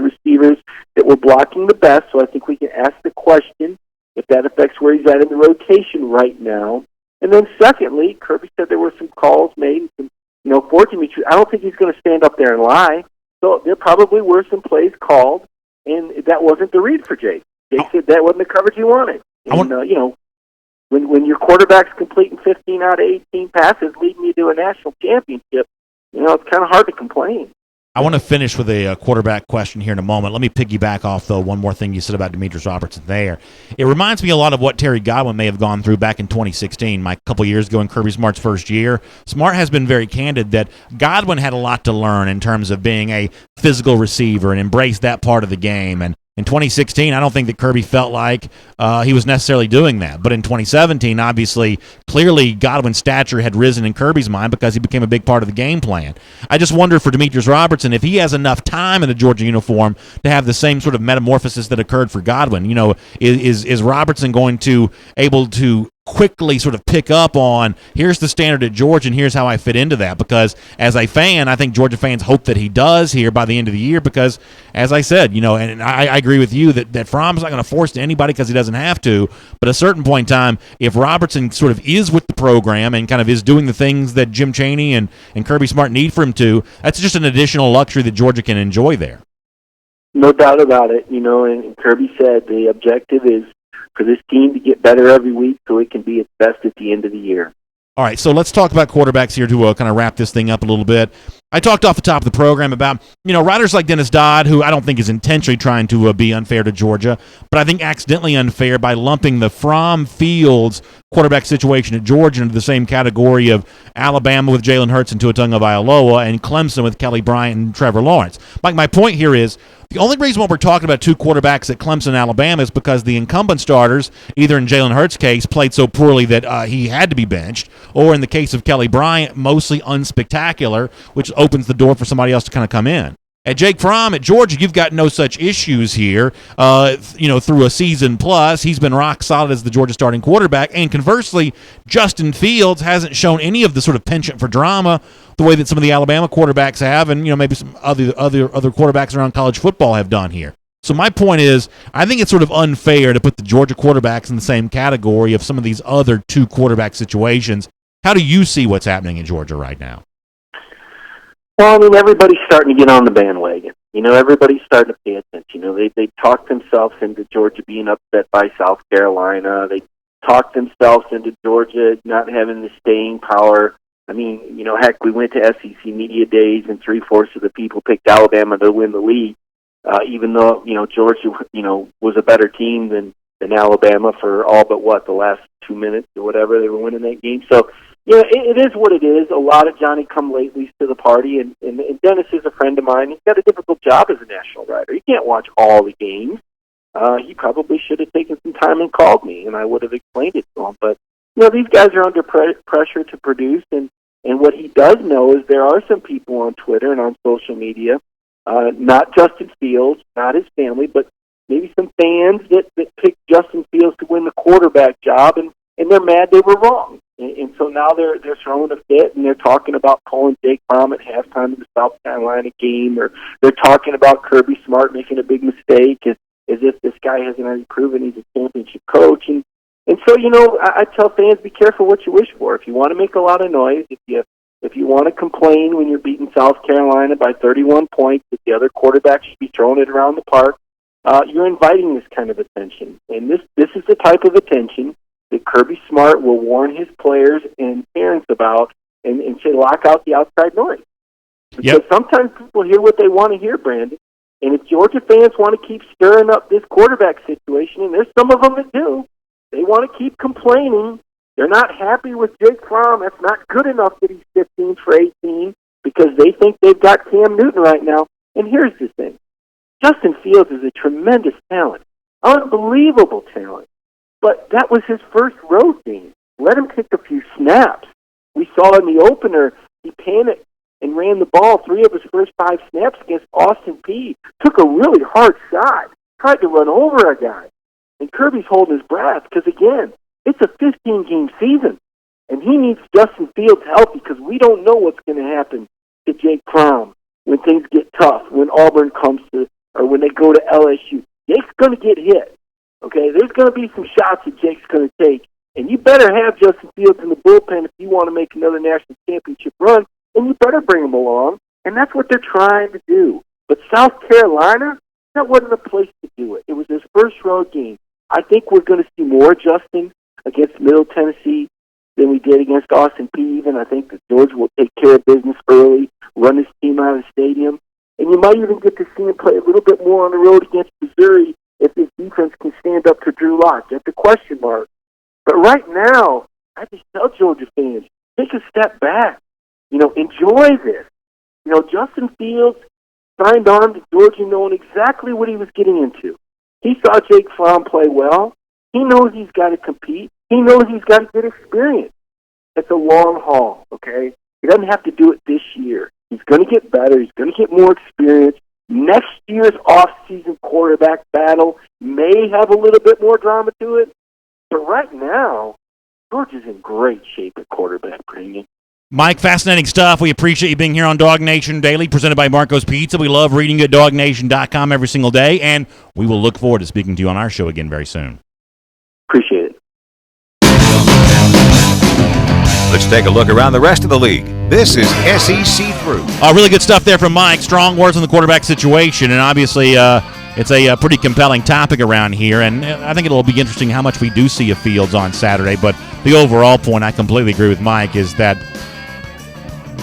S4: receivers that were blocking the best, so I think we can ask the question if that affects where he's at in the rotation right now. And then secondly, Kirby said there were some calls made, for Demetris. I don't think he's going to stand up there and lie, so there probably were some plays called, and that wasn't the read for Jake. Jake said that wasn't the coverage he wanted. And, When your quarterback's completing 15 out of 18 passes, leading you to a national championship, it's kind of hard to complain.
S1: I want to finish with a quarterback question here in a moment. Let me piggyback off, though, one more thing you said about Demetris Robertson there. It reminds me a lot of what Terry Godwin may have gone through back in 2016, a couple years ago in Kirby Smart's first year. Smart has been very candid that Godwin had a lot to learn in terms of being a physical receiver and embrace that part of the game. And in 2016, I don't think that Kirby felt like he was necessarily doing that. But in 2017, obviously, clearly Godwin's stature had risen in Kirby's mind because he became a big part of the game plan. I just wonder for Demetris Robertson if he has enough time in a Georgia uniform to have the same sort of metamorphosis that occurred for Godwin. Is Robertson going to able to quickly sort of pick up on here's the standard at Georgia and here's how I fit into that. Because as a fan, I think Georgia fans hope that he does here by the end of the year because, as I said, and I agree with you that Fromm's not going to force to anybody because he doesn't have to. But at a certain point in time, if Robertson sort of is with the program and kind of is doing the things that Jim Chaney and Kirby Smart need for him to, that's just an additional luxury that Georgia can enjoy there.
S4: No doubt about it. And Kirby said the objective is for this team to get better every week so it can be its best at the end of the year.
S1: All right, so let's talk about quarterbacks here to kind of wrap this thing up a little bit. I talked off the top of the program about, writers like Dennis Dodd, who I don't think is intentionally trying to be unfair to Georgia, but I think accidentally unfair by lumping the Fromm Fields quarterback situation at Georgia into the same category of Alabama with Jalen Hurts and Tua Tagovailoa and Clemson with Kelly Bryant and Trevor Lawrence. Mike, my point here is the only reason why we're talking about two quarterbacks at Clemson and Alabama is because the incumbent starters, either in Jalen Hurts' case, played so poorly that he had to be benched, or in the case of Kelly Bryant, mostly unspectacular, which opens the door for somebody else to kind of come in. At Jake Fromm at Georgia, you've got no such issues here. Through a season plus, he's been rock solid as the Georgia starting quarterback. And conversely, Justin Fields hasn't shown any of the sort of penchant for drama the way that some of the Alabama quarterbacks have, and maybe some other quarterbacks around college football have done here. So my point is, I think it's sort of unfair to put the Georgia quarterbacks in the same category of some of these other two quarterback situations. How do you see what's happening in Georgia right now?
S4: Well, everybody's starting to get on the bandwagon. Everybody's starting to pay attention. They talked themselves into Georgia being upset by South Carolina. They talked themselves into Georgia not having the staying power. Heck, we went to SEC Media Days, and 3/4 of the people picked Alabama to win the league, even though, Georgia, was a better team than Alabama for all but, the last 2 minutes or whatever they were winning that game. So, it is what it is. A lot of Johnny-come-latelys to the party, and Dennis is a friend of mine. He's got a difficult job as a national writer. He can't watch all the games. He probably should have taken some time and called me, and I would have explained it to him. But, these guys are under pressure to produce, and what he does know is there are some people on Twitter and on social media, not Justin Fields, not his family, but maybe some fans that picked Justin Fields to win the quarterback job, and they're mad they were wrong. And so now they're throwing a fit, and they're talking about calling Jake Fromm at halftime of the South Carolina game, or they're talking about Kirby Smart making a big mistake as if this guy hasn't already proven he's a championship coach. And so, I tell fans, be careful what you wish for. If you want to make a lot of noise, if you want to complain when you're beating South Carolina by 31 points, that the other quarterback should be throwing it around the park, you're inviting this kind of attention. And this is the type of attention that Kirby Smart will warn his players and parents about and say, lock out the outside noise. Because sometimes people hear what they want to hear, Brandon. And if Georgia fans want to keep stirring up this quarterback situation, and there's some of them that do, they want to keep complaining. They're not happy with Jake Fromm. That's not good enough that he's 15 for 18 because they think they've got Cam Newton right now. And here's the thing. Justin Fields is a tremendous talent, unbelievable talent. But that was his first road game. Let him take a few snaps. We saw in the opener, he panicked and ran the ball 3 of his first 5 snaps against Austin Peay. Took a really hard shot. Tried to run over a guy. And Kirby's holding his breath because, again, it's a 15-game season. And he needs Justin Fields' help because we don't know what's going to happen to Jake Fromm when things get tough, when Auburn comes to, or when they go to LSU. Jake's going to get hit. Okay, there's going to be some shots that Jake's going to take, and you better have Justin Fields in the bullpen if you want to make another national championship run, and you better bring him along, and that's what they're trying to do. But South Carolina, that wasn't the place to do it. It was his first road game. I think we're going to see more Justin against Middle Tennessee than we did against Austin Peay even. I think that Georgia will take care of business early, run his team out of the stadium, and you might even get to see him play a little bit more on the road against Missouri if his defense can stand up to Drew Lock. That's a question mark. But right now, I just tell Georgia fans, take a step back. Enjoy this. Justin Fields signed on to Georgia knowing exactly what he was getting into. He saw Jake Fromm play well. He knows he's got to compete. He knows he's got to get experience. It's a long haul, okay? He doesn't have to do it this year. He's going to get better. He's going to get more experience. Next year's off-season quarterback battle may have a little bit more drama to it, but right now, Georgia's in great shape at quarterback, Brandon.
S1: Mike, fascinating stuff. We appreciate you being here on DawgNation Daily, presented by Marco's Pizza. We love reading you at DawgNation.com every single day, and we will look forward to speaking to you on our show again very soon.
S4: Appreciate it.
S2: Let's take a look around the rest of the league. This is SEC Through.
S1: Really good stuff there from Mike. Strong words on the quarterback situation, and obviously it's a pretty compelling topic around here, and I think it'll be interesting how much we do see of Fields on Saturday. But the overall point, I completely agree with Mike, is that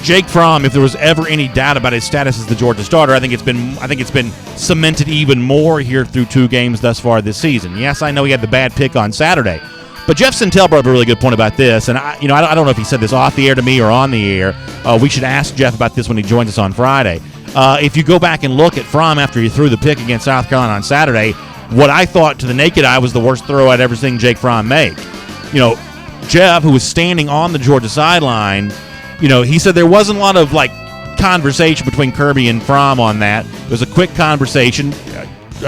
S1: Jake Fromm, if there was ever any doubt about his status as the Georgia starter, I think it's been cemented even more here through 2 games thus far this season. Yes, I know he had the bad pick on Saturday, but Jeff Sentell brought up a really good point about this, and I don't know if he said this off the air to me or on the air. We should ask Jeff about this when he joins us on Friday. If you go back and look at Fromm after he threw the pick against South Carolina on Saturday, what I thought to the naked eye was the worst throw I'd ever seen Jake Fromm make. Jeff, who was standing on the Georgia sideline, he said there wasn't a lot of conversation between Kirby and Fromm on that. It was a quick conversation.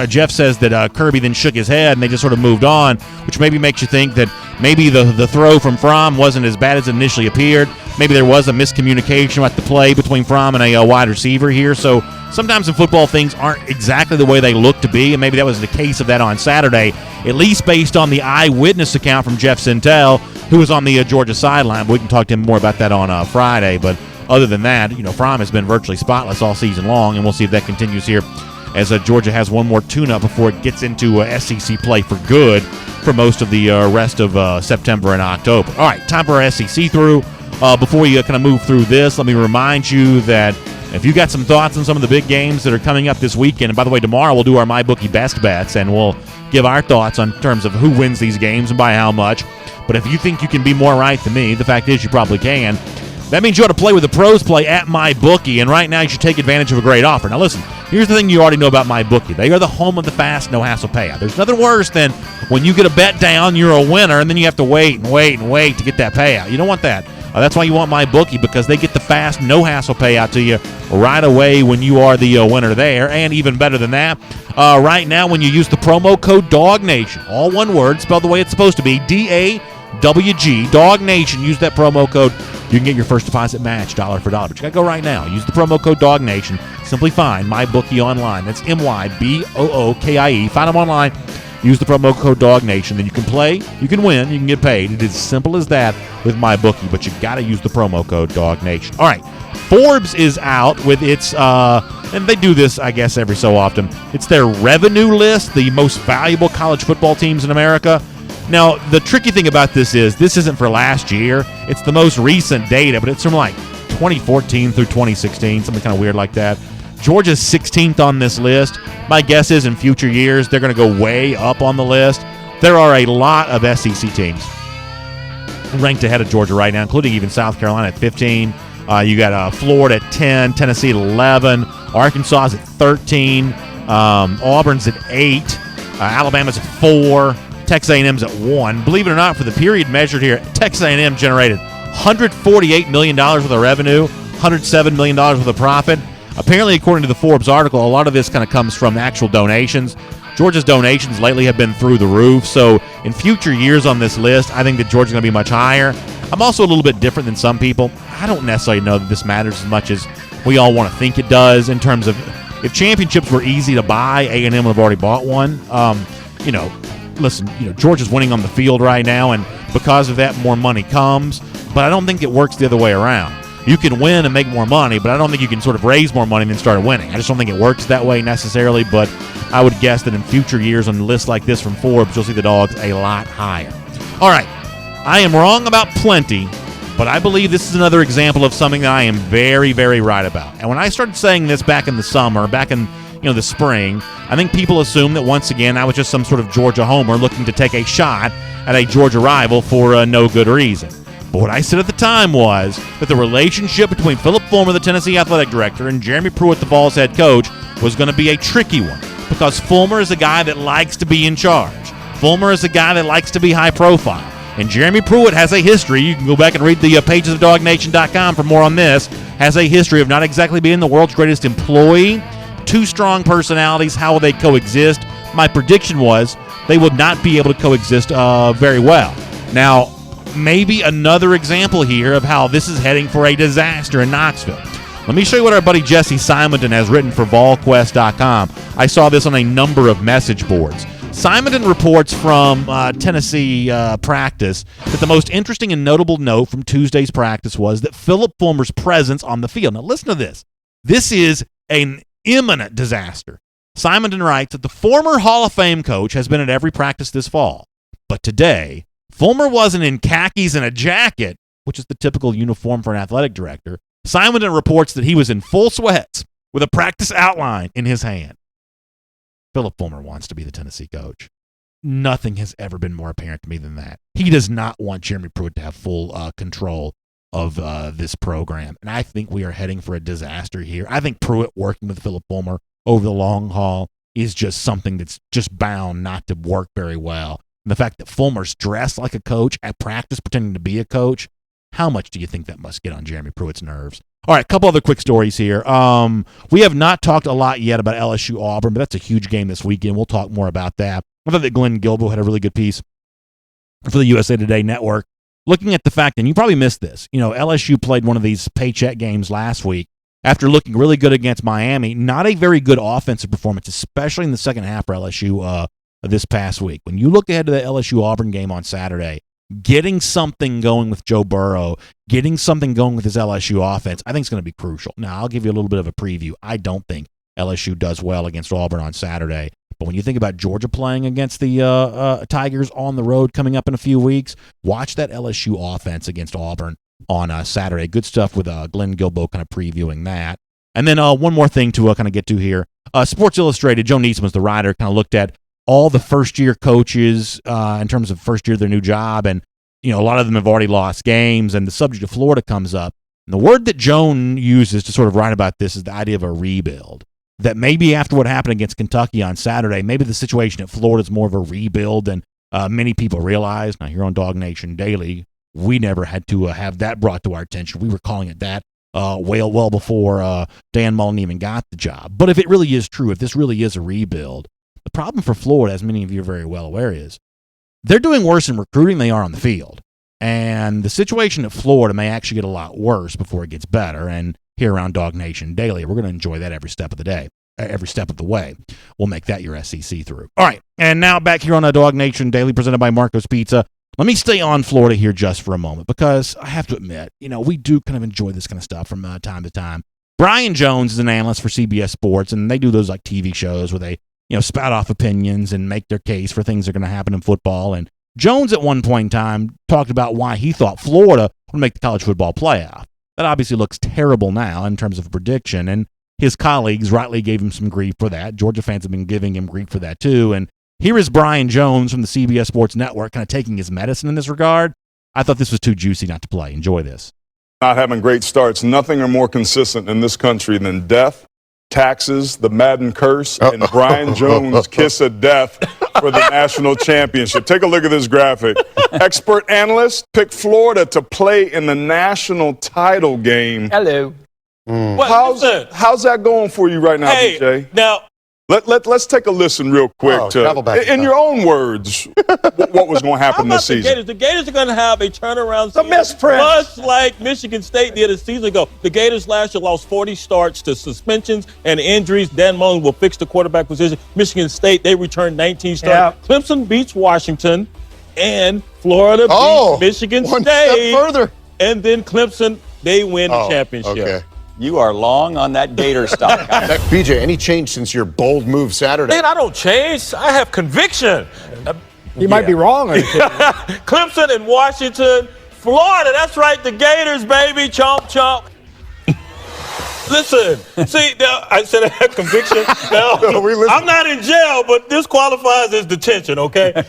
S1: Jeff says that Kirby then shook his head and they just sort of moved on, which maybe makes you think that maybe the throw from Fromm wasn't as bad as it initially appeared. Maybe there was a miscommunication about the play between Fromm and a wide receiver here. So sometimes in football things aren't exactly the way they look to be, and maybe that was the case of that on Saturday, at least based on the eyewitness account from Jeff Sentell, who was on the Georgia sideline. But we can talk to him more about that on Friday. But other than that, Fromm has been virtually spotless all season long, and we'll see if that continues here as Georgia has one more tune-up before it gets into SEC play for good for most of the rest of September and October. All right, time for our SEC through. Before we kind of move through this, let me remind you that if you got some thoughts on some of the big games that are coming up this weekend, and by the way, tomorrow we'll do our MyBookie Best Bets, and we'll give our thoughts on terms of who wins these games and by how much. But if you think you can be more right than me, the fact is you probably can. That means you ought to play with the pros play at MyBookie, and right now you should take advantage of a great offer. Now listen, here's the thing you already know about MyBookie. They are the home of the fast, no-hassle payout. There's nothing worse than when you get a bet down, you're a winner, and then you have to wait to get that payout. You don't want that. That's why you want MyBookie, because they get the fast, no-hassle payout to you right away when you are the winner there. And even better than that, right now when you use the promo code DawgNation, all one word, spelled the way it's supposed to be, D-A-W-G, DawgNation, use that promo code. You can get your first deposit match dollar for dollar. But you got to go right now. Use the promo code DawgNation. Simply find MyBookie online. That's MyBookie. Find them online. Use the promo code DawgNation. Then you can play, you can win, you can get paid. It is as simple as that with MyBookie. But you got to use the promo code DawgNation. All right. Forbes is out with its, and they do this, I guess, every so often. It's their revenue list, the most valuable college football teams in America. Now, the tricky thing about this isn't for last year. It's the most recent data, but it's from 2014 through 2016, something kind of weird like that. Georgia's 16th on this list. My guess is in future years they're going to go way up on the list. There are a lot of SEC teams ranked ahead of Georgia right now, including even South Carolina at 15. You got Florida at 10, Tennessee at 11, Arkansas is at 13, Auburn's at 8, Alabama's at 4. Texas A&M's at 1. Believe it or not, for the period measured here, Texas A&M generated $148 million worth of revenue, $107 million worth of profit. Apparently, according to the Forbes article, a lot of this kind of comes from actual donations. Georgia's donations lately have been through the roof, so in future years on this list, I think that Georgia's going to be much higher. I'm also a little bit different than some people. I don't necessarily know that this matters as much as we all want to think it does in terms of if championships were easy to buy, A&M would have already bought one. Listen, Georgia's winning on the field right now, and because of that, more money comes. But I don't think it works the other way around. You can win and make more money, but I don't think you can sort of raise more money and then start winning. I just don't think it works that way necessarily, but I would guess that in future years on lists like this from Forbes, you'll see the Dogs a lot higher. All right, I am wrong about plenty, but I believe this is another example of something that I am very, very right about. And when I started saying this back in the summer, back in the spring, I think people assumed that once again I was just some sort of Georgia homer looking to take a shot at a Georgia rival for no good reason. But what I said at the time was that the relationship between Philip Fulmer, the Tennessee athletic director, and Jeremy Pruitt, the Vols head coach, was going to be a tricky one because Fulmer is a guy that likes to be in charge. Fulmer is a guy that likes to be high profile. And Jeremy Pruitt has a history. You can go back and read the pages of DawgNation.com for more on this. Has a history of not exactly being the world's greatest employee. Two strong personalities. How will they coexist? My prediction was they would not be able to coexist very well. Now, maybe another example here of how this is heading for a disaster in Knoxville. Let me show you what our buddy Jesse Simonton has written for VolQuest.com. I saw this on a number of message boards. Simonton reports from Tennessee practice that the most interesting and notable note from Tuesday's practice was that Philip Fulmer's presence on the field. Now listen to this. This is an imminent disaster. Simonton writes that the former Hall of Fame coach has been at every practice this fall. But today, Fulmer wasn't in khakis and a jacket, which is the typical uniform for an athletic director. Simonton reports that he was in full sweats with a practice outline in his hand. Philip Fulmer wants to be the Tennessee coach. Nothing has ever been more apparent to me than that. He does not want Jeremy Pruitt to have full control of this program. And I think we are heading for a disaster here. I think Pruitt working with Philip Fulmer over the long haul is just something that's just bound not to work very well. And the fact that Fulmer's dressed like a coach at practice pretending to be a coach, how much do you think that must get on Jeremy Pruitt's nerves? All right, a couple other quick stories here. We have not talked a lot yet about LSU Auburn, but that's a huge game this weekend. We'll talk more about that. I thought that Glenn Guilbeau had a really good piece for the USA Today network, looking at the fact, and you probably missed this, LSU played one of these paycheck games last week after looking really good against Miami. Not a very good offensive performance, especially in the second half for LSU this past week. When you look ahead to the LSU Auburn game on Saturday, getting something going with Joe Burrow, getting something going with his LSU offense, I think is going to be crucial. Now, I'll give you a little bit of a preview. I don't think LSU does well against Auburn on Saturday. But when you think about Georgia playing against the Tigers on the road coming up in a few weeks, watch that LSU offense against Auburn on Saturday. Good stuff with Glenn Guilbeau kind of previewing that. And then one more thing to kind of get to here. Sports Illustrated, Joe Neesman's the writer, kind of looked at all the first-year coaches in terms of first year of their new job, and a lot of them have already lost games, and the subject of Florida comes up. And the word that Joan uses to sort of write about this is the idea of a rebuild. That maybe after what happened against Kentucky on Saturday, maybe the situation at Florida is more of a rebuild than many people realize. Now, here on DawgNation Daily, we never had to have that brought to our attention. We were calling it that well before Dan Mullen even got the job. But if it really is true, if this really is a rebuild, the problem for Florida, as many of you are very well aware, is they're doing worse in recruiting than they are on the field. And the situation at Florida may actually get a lot worse before it gets better. And here around DawgNation Daily, we're going to enjoy that every step of the day, every step of the way. We'll make that your SEC through. All right, and now back here on DawgNation Daily, presented by Marco's Pizza. Let me stay on Florida here just for a moment, because I have to admit, we do kind of enjoy this kind of stuff from time to time. Brian Jones is an analyst for CBS Sports, and they do those like TV shows where they spout off opinions and make their case for things that are going to happen in football. And Jones at one point in time talked about why he thought Florida would make the college football playoff. That obviously looks terrible now in terms of a prediction, and his colleagues rightly gave him some grief for that. Georgia fans have been giving him grief for that too. And here is Brian Jones from the CBS Sports Network kind of taking his medicine in this regard. I thought this was too juicy not to play. Enjoy this.
S5: Not having great starts. Nothing are more consistent in this country than death, taxes, the Madden curse, and Brian Jones' kiss of death for the national championship. Take a look at this graphic. Expert analysts pick Florida to play in the national title game.
S6: Hello.
S5: How's that going for you right now, BJ?
S6: Now,
S5: let's take a listen real quick in your own words what was going to happen this season.
S6: The Gators are going to have a turnaround season, much like Michigan State did a season ago. The Gators last year lost 40 starts to suspensions and injuries. Dan Mullen will fix the quarterback position. Michigan State, they returned 19 starts. Yeah. Clemson beats Washington, and Florida beats Michigan State.
S7: One step further.
S6: And then Clemson, they win the championship.
S7: Okay.
S8: You are long on that Gator stock.
S7: BJ, any change since your bold move Saturday?
S6: Man, I don't change. I have conviction.
S9: You might be wrong.
S6: Clemson and Washington, Florida. That's right, the Gators, baby. Chomp, chomp. Listen, see, I said I have conviction. Now, I'm not in jail, but this qualifies as detention, okay?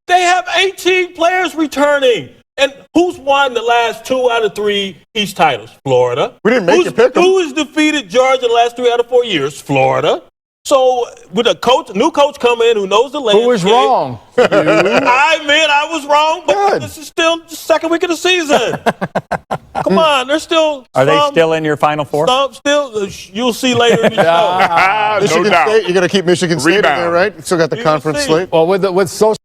S6: They have 18 players returning. And who's won the last 2 out of 3 East titles? Florida.
S7: We didn't make you pick them.
S6: Who has defeated Georgia the last 3 out of 4 years? Florida. So with a new coach come in who knows the landscape.
S9: Who was wrong?
S6: I admit I was wrong, but this is still the second week of the season. Come on, they're still.
S8: Are they still in your Final Four?
S6: Still, you'll see later in the show.
S7: Michigan State, you're going to keep Michigan State in there, right? Still got the conference slate.
S9: Well, with social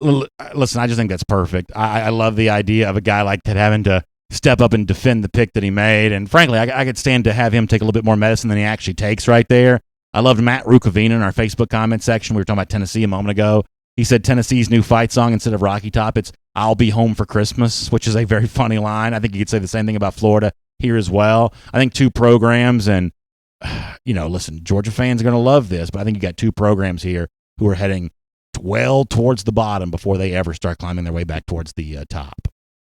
S1: Listen, I just think that's perfect. I love the idea of a guy like that having to step up and defend the pick that he made. And frankly, I could stand to have him take a little bit more medicine than he actually takes right there. I loved Matt Rukavina in our Facebook comment section. We were talking about Tennessee a moment ago. He said Tennessee's new fight song, instead of Rocky Top, it's "I'll Be Home for Christmas," which is a very funny line. I think you could say the same thing about Florida here as well. I think two programs, and, listen, Georgia fans are going to love this, but I think you got two programs here who are heading well towards the bottom before they ever start climbing their way back towards the top.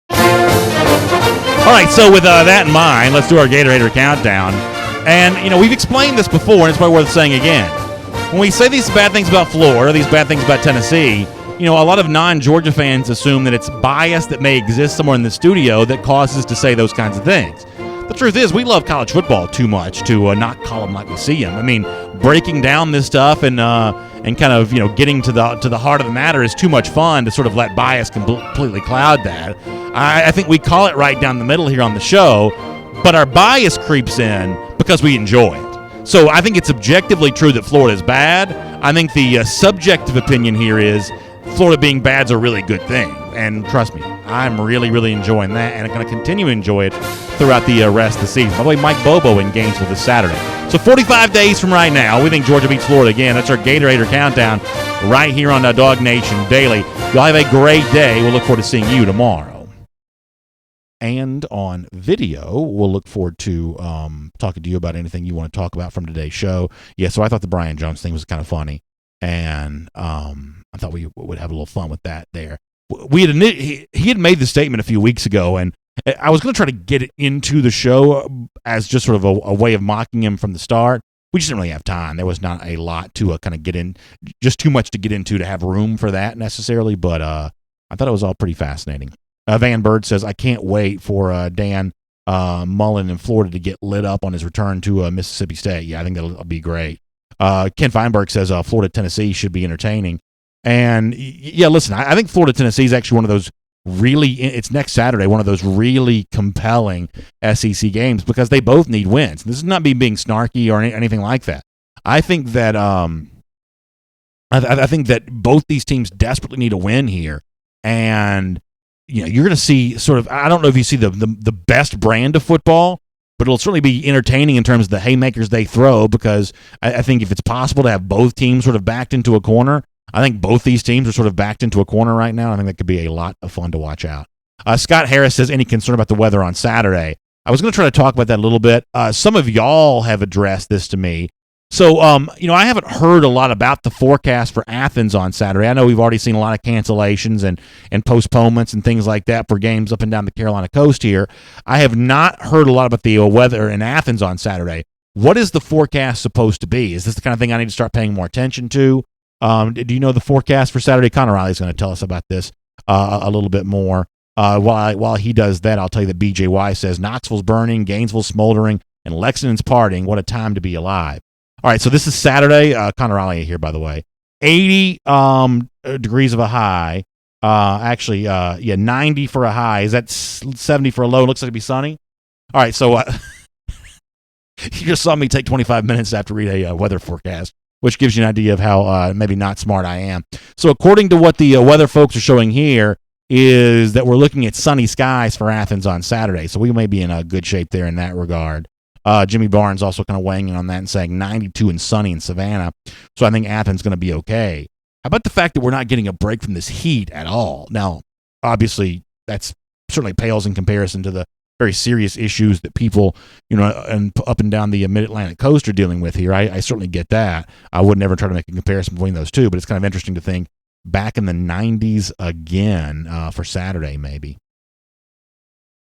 S1: All right, so with that in mind, let's do our Gatorade countdown. And, we've explained this before, and it's probably worth saying again. When we say these bad things about Florida, these bad things about Tennessee, a lot of non-Georgia fans assume that it's bias that may exist somewhere in the studio that causes us to say those kinds of things. The truth is, we love college football too much to not call them like we see them. I mean, breaking down this stuff and kind of getting to the heart of the matter is too much fun to sort of let bias completely cloud that. I think we call it right down the middle here on the show, but our bias creeps in because we enjoy it. So I think it's objectively true that Florida is bad. I think the subjective opinion here is Florida being bad is a really good thing. And trust me, I'm really, really enjoying that, and I'm going to continue to enjoy it throughout the rest of the season. By the way, Mike Bobo in Gainesville this Saturday. So 45 days from right now, we think Georgia beats Florida again. That's our Gatorade countdown right here on DawgNation Daily. Y'all have a great day. We'll look forward to seeing you tomorrow. And on video, we'll look forward to talking to you about anything you want to talk about from today's show. Yeah, so I thought the Brian Jones thing was kind of funny, and I thought we would have a little fun with that there. He had made the statement a few weeks ago, and I was going to try to get it into the show as just sort of a way of mocking him from the start. We just didn't really have time. There was not a lot to kind of get in, just too much to get into to have room for that necessarily, but I thought it was all pretty fascinating. Van Bird says, I can't wait for Dan Mullen in Florida to get lit up on his return to Mississippi State. Yeah, I think that'll be great. Ken Feinberg says Florida-Tennessee should be entertaining. And, yeah, listen, I think Florida-Tennessee is actually one of those it's next Saturday, one of those really compelling SEC games because they both need wins. This is not me being snarky or anything like that. I think that I think that both these teams desperately need a win here. And you're going to see sort of, I don't know if you see the best brand of football, but it'll certainly be entertaining in terms of the haymakers they throw because I think if it's possible to have both teams sort of backed into a corner, I think both these teams are sort of backed into a corner right now. I think that could be a lot of fun to watch out. Scott Harris says, any concern about the weather on Saturday? I was going to try to talk about that a little bit. Some of y'all have addressed this to me. So, I haven't heard a lot about the forecast for Athens on Saturday. I know we've already seen a lot of cancellations and postponements and things like that for games up and down the Carolina coast here. I have not heard a lot about the weather in Athens on Saturday. What is the forecast supposed to be? Is this the kind of thing I need to start paying more attention to? Do you know the forecast for Saturday? Connor Riley's going to tell us about this a little bit more. While he does that, I'll tell you that BJY says Knoxville's burning, Gainesville's smoldering, and Lexington's partying. What a time to be alive. All right, so this is Saturday. Connor Riley here, by the way. 80 degrees of a high. 90 for a high. Is that 70 for a low? Looks like it'd be sunny. All right, so you just saw me take 25 minutes to have to read a weather forecast, which gives you an idea of how maybe not smart I am. So according to what the weather folks are showing here is that we're looking at sunny skies for Athens on Saturday. So we may be in a good shape there in that regard. Jimmy Barnes also kind of weighing in on that and saying 92 and sunny in Savannah. So I think Athens is going to be okay. How about the fact that we're not getting a break from this heat at all? Now, obviously, that's certainly pales in comparison to the very serious issues that people, and up and down the mid-Atlantic coast are dealing with here. I certainly get that. I would never try to make a comparison between those two, but it's kind of interesting to think back in the 90s again for Saturday, maybe.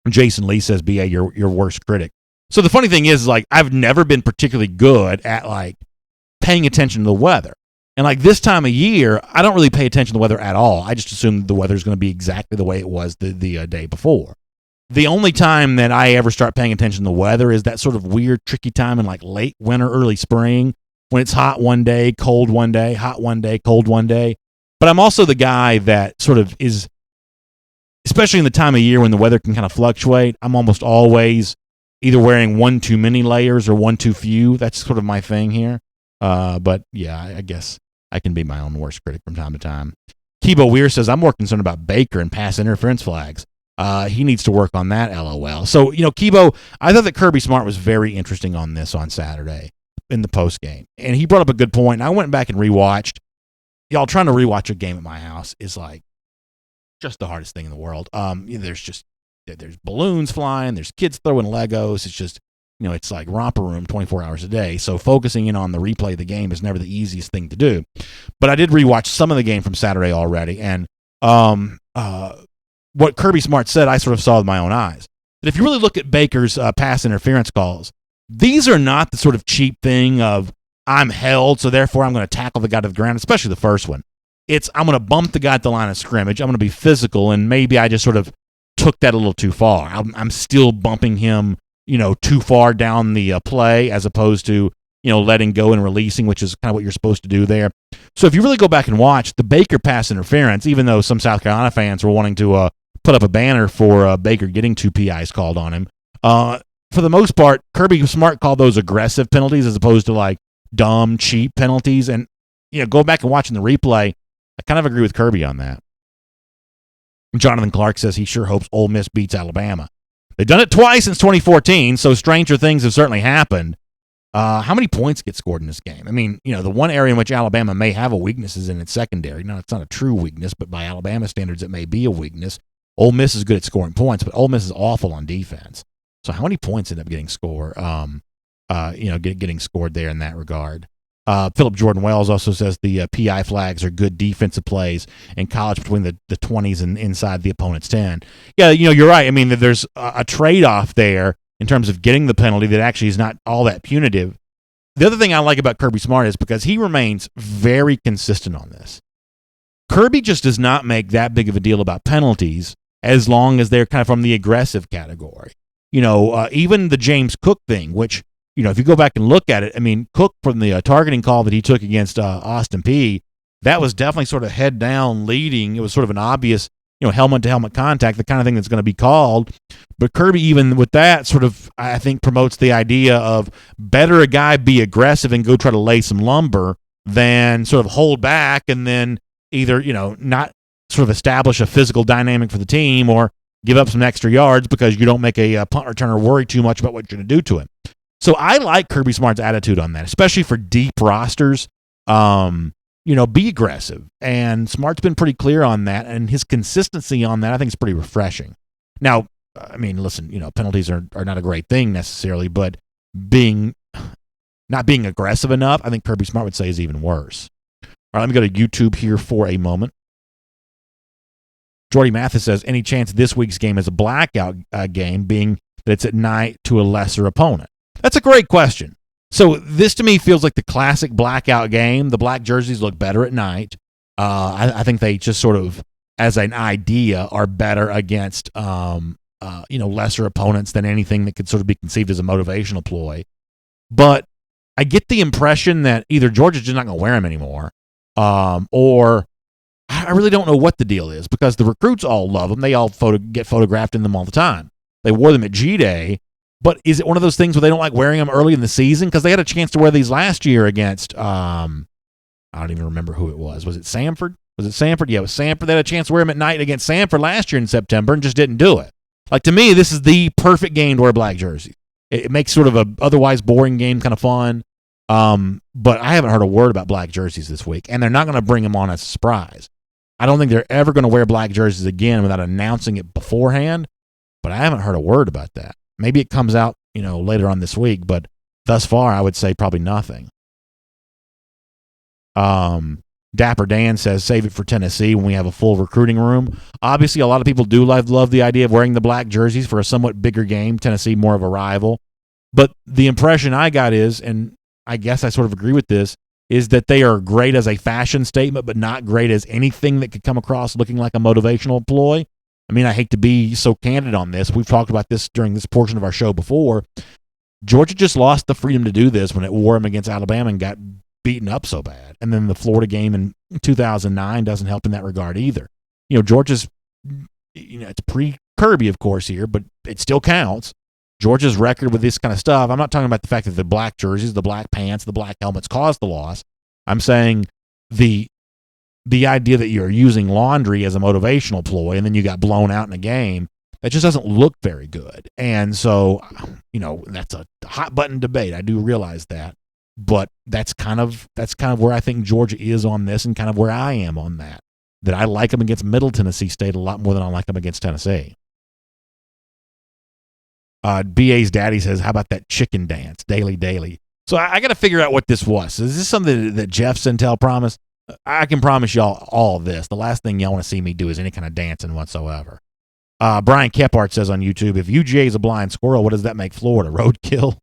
S1: Jason Lee says, BA, your worst critic. So the funny thing is, I've never been particularly good at, paying attention to the weather. And, this time of year, I don't really pay attention to the weather at all. I just assume the weather's going to be exactly the way it was the day before. The only time that I ever start paying attention to the weather is that sort of weird, tricky time in, late winter, early spring, when it's hot one day, cold one day, hot one day, cold one day. But I'm also the guy that sort of is, especially in the time of year when the weather can kind of fluctuate, I'm almost always either wearing one too many layers or one too few. That's sort of my thing here. But yeah, I guess I can be my own worst critic from time to time. Kibo Weir says, I'm more concerned about Baker and pass interference flags. He needs to work on that, LOL. So, Kibo, I thought that Kirby Smart was very interesting on this on Saturday in the post game. And he brought up a good point. And I went back and rewatched. Y'all, trying to rewatch a game at my house is like just the hardest thing in the world. There's balloons flying, there's kids throwing Legos. It's just, it's like romper room 24 hours a day. So focusing in on the replay of the game is never the easiest thing to do. But I did rewatch some of the game from Saturday already. And what Kirby Smart said, I sort of saw with my own eyes. That if you really look at Baker's pass interference calls, these are not the sort of cheap thing of I'm held, so therefore I'm going to tackle the guy to the ground, especially the first one. It's I'm going to bump the guy at the line of scrimmage. I'm going to be physical, and maybe I just sort of took that a little too far. I'm still bumping him, too far down the play as opposed to, letting go and releasing, which is kind of what you're supposed to do there. So if you really go back and watch the Baker pass interference, even though some South Carolina fans were wanting to put up a banner for Baker getting 2 PIs called on him, for the most part, Kirby Smart called those aggressive penalties as opposed to like dumb, cheap penalties. And, go back and watching the replay, I kind of agree with Kirby on that. Jonathan Clark says he sure hopes Ole Miss beats Alabama. They've done it twice since 2014, so stranger things have certainly happened. How many points get scored in this game? I mean, the one area in which Alabama may have a weakness is in its secondary. Now, it's not a true weakness, but by Alabama standards, it may be a weakness. Ole Miss is good at scoring points, but Ole Miss is awful on defense. So how many points end up getting scored? Getting scored there in that regard. Philip Jordan Wells also says the PI flags are good defensive plays in college between the 20s and inside the opponent's 10. Yeah, you're right. I mean, there's a trade-off there in terms of getting the penalty that actually is not all that punitive. The other thing I like about Kirby Smart is because he remains very consistent on this. Kirby just does not make that big of a deal about penalties as long as they're kind of from the aggressive category. Even the James Cook thing, which, if you go back and look at it, I mean, Cook from the targeting call that he took against Austin Peay, that was definitely sort of head down leading. It was sort of an obvious, helmet to helmet contact, the kind of thing that's going to be called. But Kirby, even with that, sort of, I think, promotes the idea of better a guy be aggressive and go try to lay some lumber than sort of hold back and then either, not sort of establish a physical dynamic for the team or give up some extra yards because you don't make a punt returner worry too much about what you're going to do to him. So I like Kirby Smart's attitude on that, especially for deep rosters. Be aggressive. And Smart's been pretty clear on that, and his consistency on that I think is pretty refreshing. Now, I mean, listen, penalties are not a great thing necessarily, but not being aggressive enough, I think Kirby Smart would say is even worse. All right, let me go to YouTube here for a moment. Jordy Mathis says, any chance this week's game is a blackout game, being that it's at night to a lesser opponent? That's a great question. So this to me feels like the classic blackout game. The black jerseys look better at night. I think they just sort of, as an idea, are better against lesser opponents than anything that could sort of be conceived as a motivational ploy. But I get the impression that either Georgia's just not going to wear them anymore, or I really don't know what the deal is, because the recruits all love them. They all get photographed in them all the time. They wore them at G-Day. But is it one of those things where they don't like wearing them early in the season? Because they had a chance to wear these last year against, I don't even remember who it was. Was it Samford? Was it Samford? Yeah, it was Samford. They had a chance to wear them at night against Samford last year in September and just didn't do it. Like, to me, this is the perfect game to wear black jerseys. It makes sort of a otherwise boring game kind of fun. But I haven't heard a word about black jerseys this week, and they're not going to bring them on as a surprise. I don't think they're ever going to wear black jerseys again without announcing it beforehand, but I haven't heard a word about that. Maybe it comes out, later on this week, but thus far, I would say probably nothing. Dapper Dan says, save it for Tennessee when we have a full recruiting room. Obviously, a lot of people do love the idea of wearing the black jerseys for a somewhat bigger game. Tennessee, more of a rival. But the impression I got is, and I guess I sort of agree with this, is that they are great as a fashion statement, but not great as anything that could come across looking like a motivational ploy. I mean, I hate to be so candid on this. We've talked about this during this portion of our show before. Georgia just lost the freedom to do this when it wore them against Alabama and got beaten up so bad. And then the Florida game in 2009 doesn't help in that regard either. Georgia's, it's pre-Kirby, of course, here, but it still counts. Georgia's record with this kind of stuff, I'm not talking about the fact that the black jerseys, the black pants, the black helmets caused the loss. I'm saying the the idea that you're using laundry as a motivational ploy and then you got blown out in a game, that just doesn't look very good. And so, that's a hot button debate. I do realize that. But that's kind of where I think Georgia is on this and kind of where I am on that. That I like them against Middle Tennessee State a lot more than I like them against Tennessee. BA's daddy says, how about that chicken dance, daily? So I got to figure out what this was. Is this something that Jeff Sintel promised? I can promise y'all all this. The last thing y'all want to see me do is any kind of dancing whatsoever. Brian Kephart says on YouTube, if UGA is a blind squirrel, what does that make Florida? Roadkill?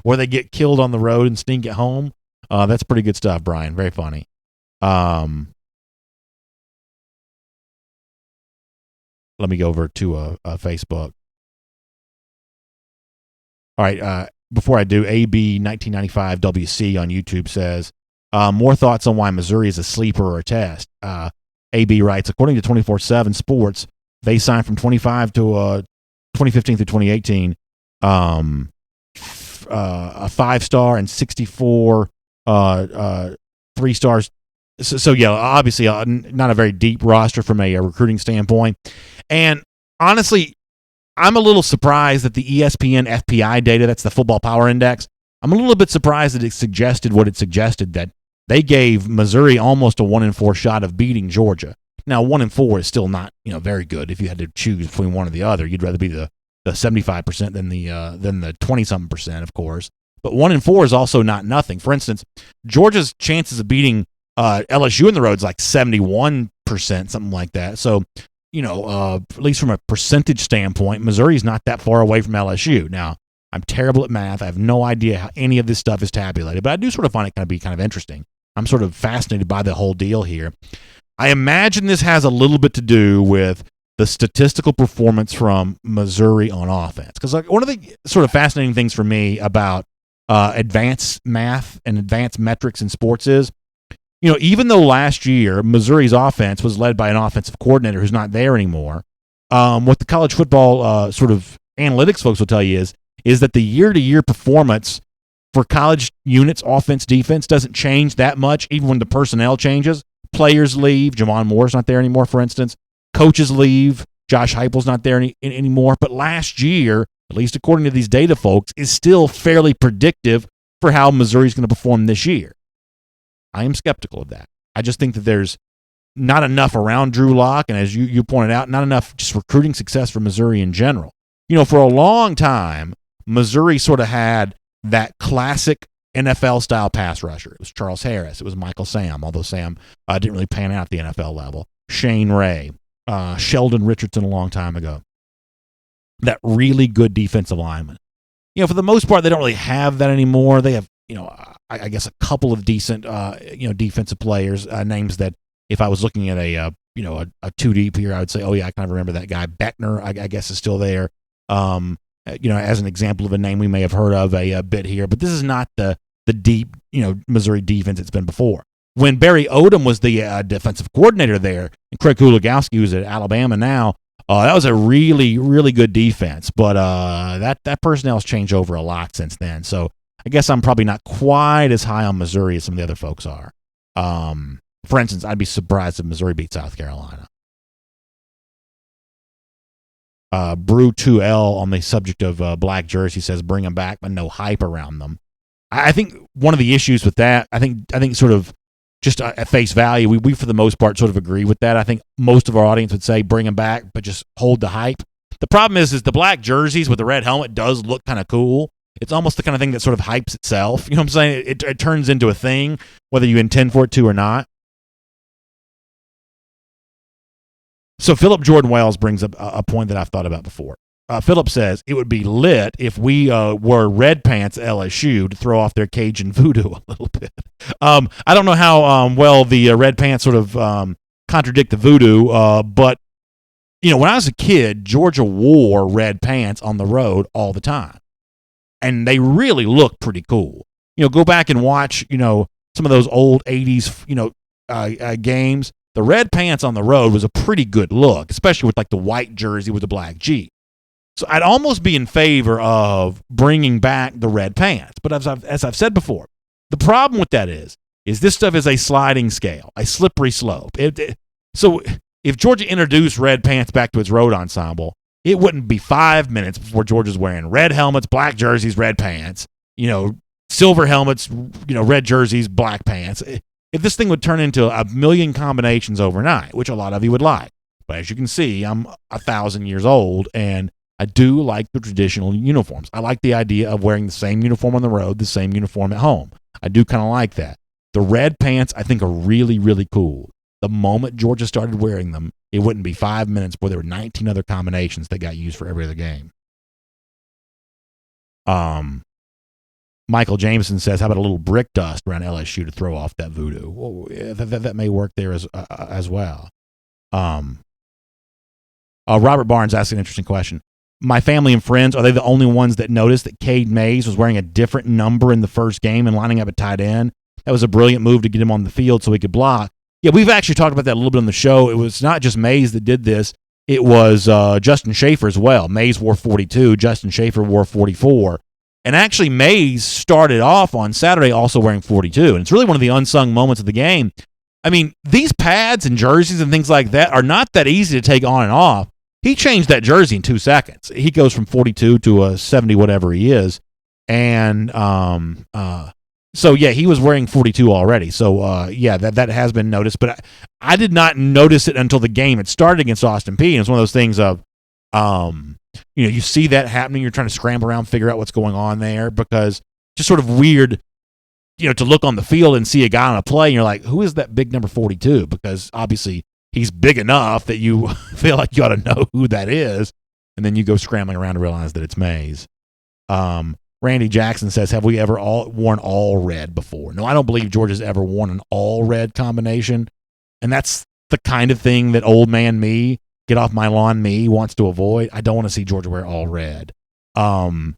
S1: Where they get killed on the road and sneak at home? That's pretty good stuff, Brian. Very funny. Let me go over to Facebook. All right. Before I do, AB 1995 WC on YouTube says, more thoughts on why Missouri is a sleeper or a test. AB writes, according to 24/7 Sports, they signed from 25 to 2015 through 2018 a 5-star and 64 3 stars. So yeah, obviously not a very deep roster from a recruiting standpoint. And honestly, I'm a little surprised that the ESPN FPI data, that's the Football Power Index, I'm a little bit surprised that it suggested what it suggested, that they gave Missouri almost a 1-4 shot of beating Georgia. Now, 1-4 is still not, very good. If you had to choose between one or the other, you'd rather be the 75% than the 20-something%, of course. But 1-4 is also not nothing. For instance, Georgia's chances of beating LSU in the road is like 71%, something like that. So, at least from a percentage standpoint, Missouri's not that far away from LSU. Now, I'm terrible at math. I have no idea how any of this stuff is tabulated, but I do sort of find it kind of interesting. I'm sort of fascinated by the whole deal here. I imagine this has a little bit to do with the statistical performance from Missouri on offense. Because one of the sort of fascinating things for me about advanced math and advanced metrics in sports is, even though last year Missouri's offense was led by an offensive coordinator who's not there anymore, what the college football sort of analytics folks will tell you is that the year-to-year performance for college units, offense, defense, doesn't change that much, even when the personnel changes. Players leave. Jamon Moore's not there anymore, for instance. Coaches leave. Josh Heupel's not there anymore. But last year, at least according to these data folks, is still fairly predictive for how Missouri's going to perform this year. I am skeptical of that. I just think that there's not enough around Drew Lock, and as you pointed out, not enough just recruiting success for Missouri in general. For a long time, Missouri sort of had that classic NFL-style pass rusher. It was Charles Harris. It was Michael Sam, although Sam didn't really pan out at the NFL level. Shane Ray, Sheldon Richardson a long time ago. That really good defensive lineman. For the most part, they don't really have that anymore. They have, I guess a couple of decent, defensive players, names that if I was looking at a two deep here, I would say, oh yeah, I kind of remember that guy. Beckner, I guess, is still there. As an example of a name we may have heard of a bit here, but this is not the deep, Missouri defense it's been before. When Barry Odom was the defensive coordinator there, and Craig Kulagowski, who's at Alabama now, that was a really, really good defense. But that personnel's changed over a lot since then. So I guess I'm probably not quite as high on Missouri as some of the other folks are. For instance, I'd be surprised if Missouri beat South Carolina. Brew 2L on the subject of black jersey says bring them back, but no hype around them. I think one of the issues with that, I think sort of just at face value, we for the most part sort of agree with that. I think most of our audience would say bring them back, but just hold the hype. The problem is the black jerseys with the red helmet does look kind of cool. It's almost the kind of thing that sort of hypes itself. You know what I'm saying? It turns into a thing, whether you intend for it to or not. So Philip Jordan Wells brings up a point that I've thought about before. Philip says it would be lit if we were red pants LSU to throw off their Cajun voodoo a little bit. I don't know how well the red pants sort of contradict the voodoo, but when I was a kid, Georgia wore red pants on the road all the time, and they really look pretty cool. Go back and watch some of those old '80s games. The red pants on the road was a pretty good look, especially with like the white jersey with the black G. So I'd almost be in favor of bringing back the red pants. But as I've said before, the problem with that is is this stuff is a sliding scale, a slippery slope. So if Georgia introduced red pants back to its road ensemble, it wouldn't be 5 minutes before Georgia's wearing red helmets, black jerseys, red pants, silver helmets, red jerseys, black pants. If this thing would turn into a million combinations overnight, which a lot of you would like. But as you can see, I'm 1,000 years old, and I do like the traditional uniforms. I like the idea of wearing the same uniform on the road, the same uniform at home. I do kind of like that. The red pants, I think, are really, really cool. The moment Georgia started wearing them, it wouldn't be 5 minutes before there were 19 other combinations that got used for every other game. Michael Jameson says, how about a little brick dust around LSU to throw off that voodoo? Well, that may work there as well. Robert Barnes asked an interesting question. My family and friends, are they the only ones that noticed that Cade Mays was wearing a different number in the first game and lining up at tight end? That was a brilliant move to get him on the field so he could block. Yeah, we've actually talked about that a little bit on the show. It was not just Mays that did this. It was Justin Schaefer as well. Mays wore 42. Justin Schaefer wore 44. And actually, Mays started off on Saturday also wearing 42. And it's really one of the unsung moments of the game. I mean, these pads and jerseys and things like that are not that easy to take on and off. He changed that jersey in 2 seconds. He goes from 42 to a 70, whatever he is. And so, yeah, he was wearing 42 already. So, yeah, that has been noticed. But I did not notice it until the game had started against Austin Peay. And it's one of those things of, you see that happening. You're trying to scramble around, figure out what's going on there, because just sort of weird, to look on the field and see a guy on a play and you're like, who is that big number 42? Because obviously he's big enough that you feel like you ought to know who that is. And then you go scrambling around to realize that it's Mays. Randy Jackson says, have we ever worn all red before? No, I don't believe Georgia's ever worn an all red combination. And that's the kind of thing that old man me, get off my lawn me, wants to avoid. I don't want to see Georgia wear all red. What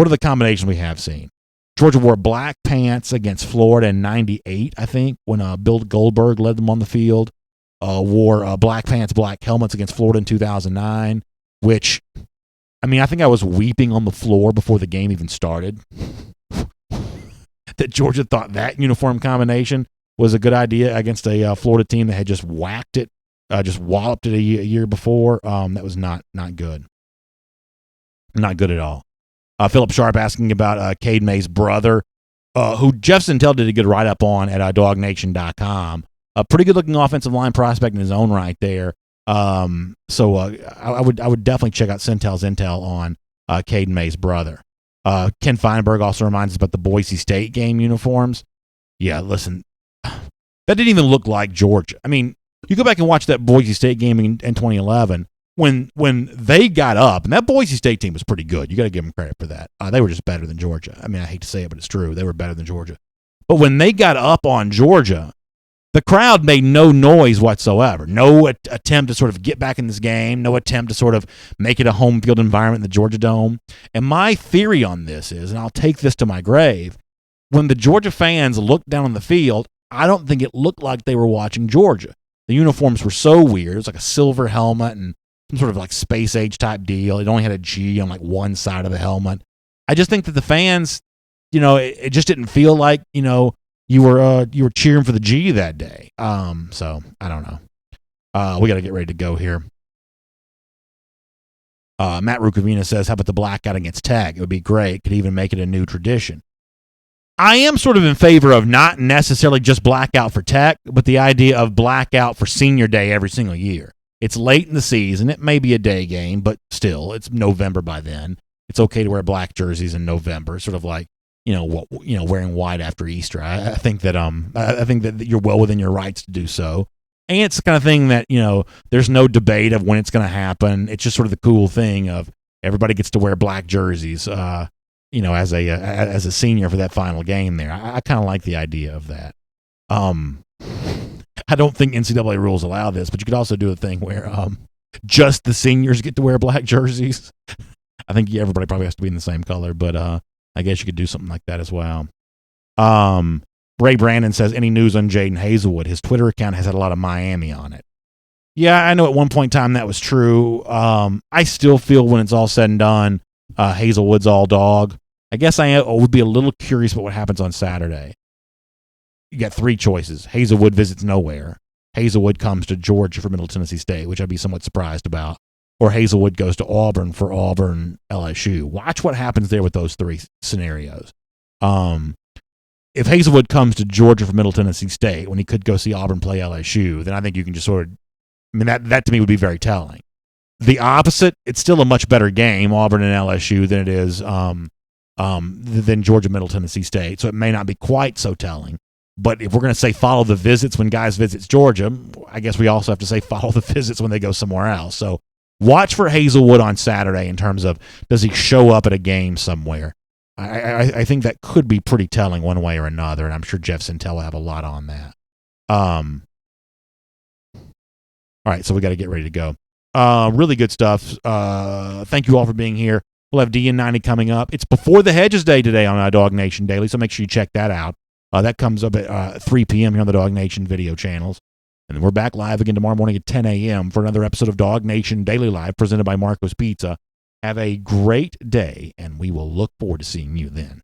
S1: are the combinations we have seen? Georgia wore black pants against Florida in 98, I think, when Bill Goldberg led them on the field. Wore black pants, black helmets against Florida in 2009, which, I think I was weeping on the floor before the game even started. That Georgia thought that uniform combination was a good idea against a Florida team that had just whacked it, just walloped it a year before. That was not good. Not good at all. Philip Sharp asking about Cade Mays' brother, who Jeff Sintel did a good write-up on at DawgNation.com. A pretty good-looking offensive line prospect in his own right there. So I would definitely check out Sintel's intel on Cade Mays' brother. Ken Feinberg also reminds us about the Boise State game uniforms. Yeah, listen, that didn't even look like Georgia. You go back and watch that Boise State game in 2011. When they got up, and that Boise State team was pretty good. You got to give them credit for that. They were just better than Georgia. I hate to say it, but it's true. They were better than Georgia. But when they got up on Georgia, the crowd made no noise whatsoever. No attempt to sort of get back in this game. No attempt to sort of make it a home field environment in the Georgia Dome. And my theory on this is, and I'll take this to my grave, when the Georgia fans looked down on the field, I don't think it looked like they were watching Georgia. The uniforms were so weird. It was like a silver helmet and some sort of like space age type deal. It only had a G on like one side of the helmet. I just think that the fans, it just didn't feel like, you were cheering for the G that day. So I don't know. We got to get ready to go here. Matt Rukavina says, how about the blackout against Tech? It would be great. Could even make it a new tradition. I am sort of in favor of not necessarily just blackout for Tech, but the idea of blackout for senior day every single year. It's late in the season. It may be a day game, but still, it's November by then. It's okay to wear black jerseys in November, sort of like, wearing white after Easter. I think that you're well within your rights to do so. And it's the kind of thing that, there's no debate of when it's going to happen. It's just sort of the cool thing of everybody gets to wear black jerseys, as a senior for that final game there. I kind of like the idea of that. I don't think NCAA rules allow this, but you could also do a thing where just the seniors get to wear black jerseys. I think everybody probably has to be in the same color, but I guess you could do something like that as well. Ray Brandon says, any news on Jaden Hazelwood? His Twitter account has had a lot of Miami on it. Yeah, I know at one point in time that was true. I still feel when it's all said and done, Hazelwood's all dog. I guess I would be a little curious about what happens on Saturday. you got three choices. Hazelwood visits nowhere. Hazelwood comes to Georgia for Middle Tennessee State, which I'd be somewhat surprised about. Or Hazelwood goes to Auburn for Auburn LSU. Watch what happens there with those three scenarios. If Hazelwood comes to Georgia for Middle Tennessee State when he could go see Auburn play LSU, then I think you can just sort of, I mean, that to me would be very telling. The opposite, it's still a much better game, Auburn and LSU, than it is than Georgia Middle Tennessee State. So it may not be quite so telling. But if we're going to say follow the visits when guys visit Georgia, I guess we also have to say follow the visits when they go somewhere else. So watch for Hazelwood on Saturday in terms of does he show up at a game somewhere. I think that could be pretty telling one way or another, and I'm sure Jeff Sintel will have a lot on that. All right, so we got to get ready to go. Really good stuff. Thank you all for being here. We'll have DN90 coming up. It's before the Hedges Day today on DawgNation Daily, so make sure you check that out. That comes up at 3 p.m. here on the DawgNation video channels. And then we're back live again tomorrow morning at 10 a.m. for another episode of DawgNation Daily Live presented by Marco's Pizza. Have a great day, and we will look forward to seeing you then.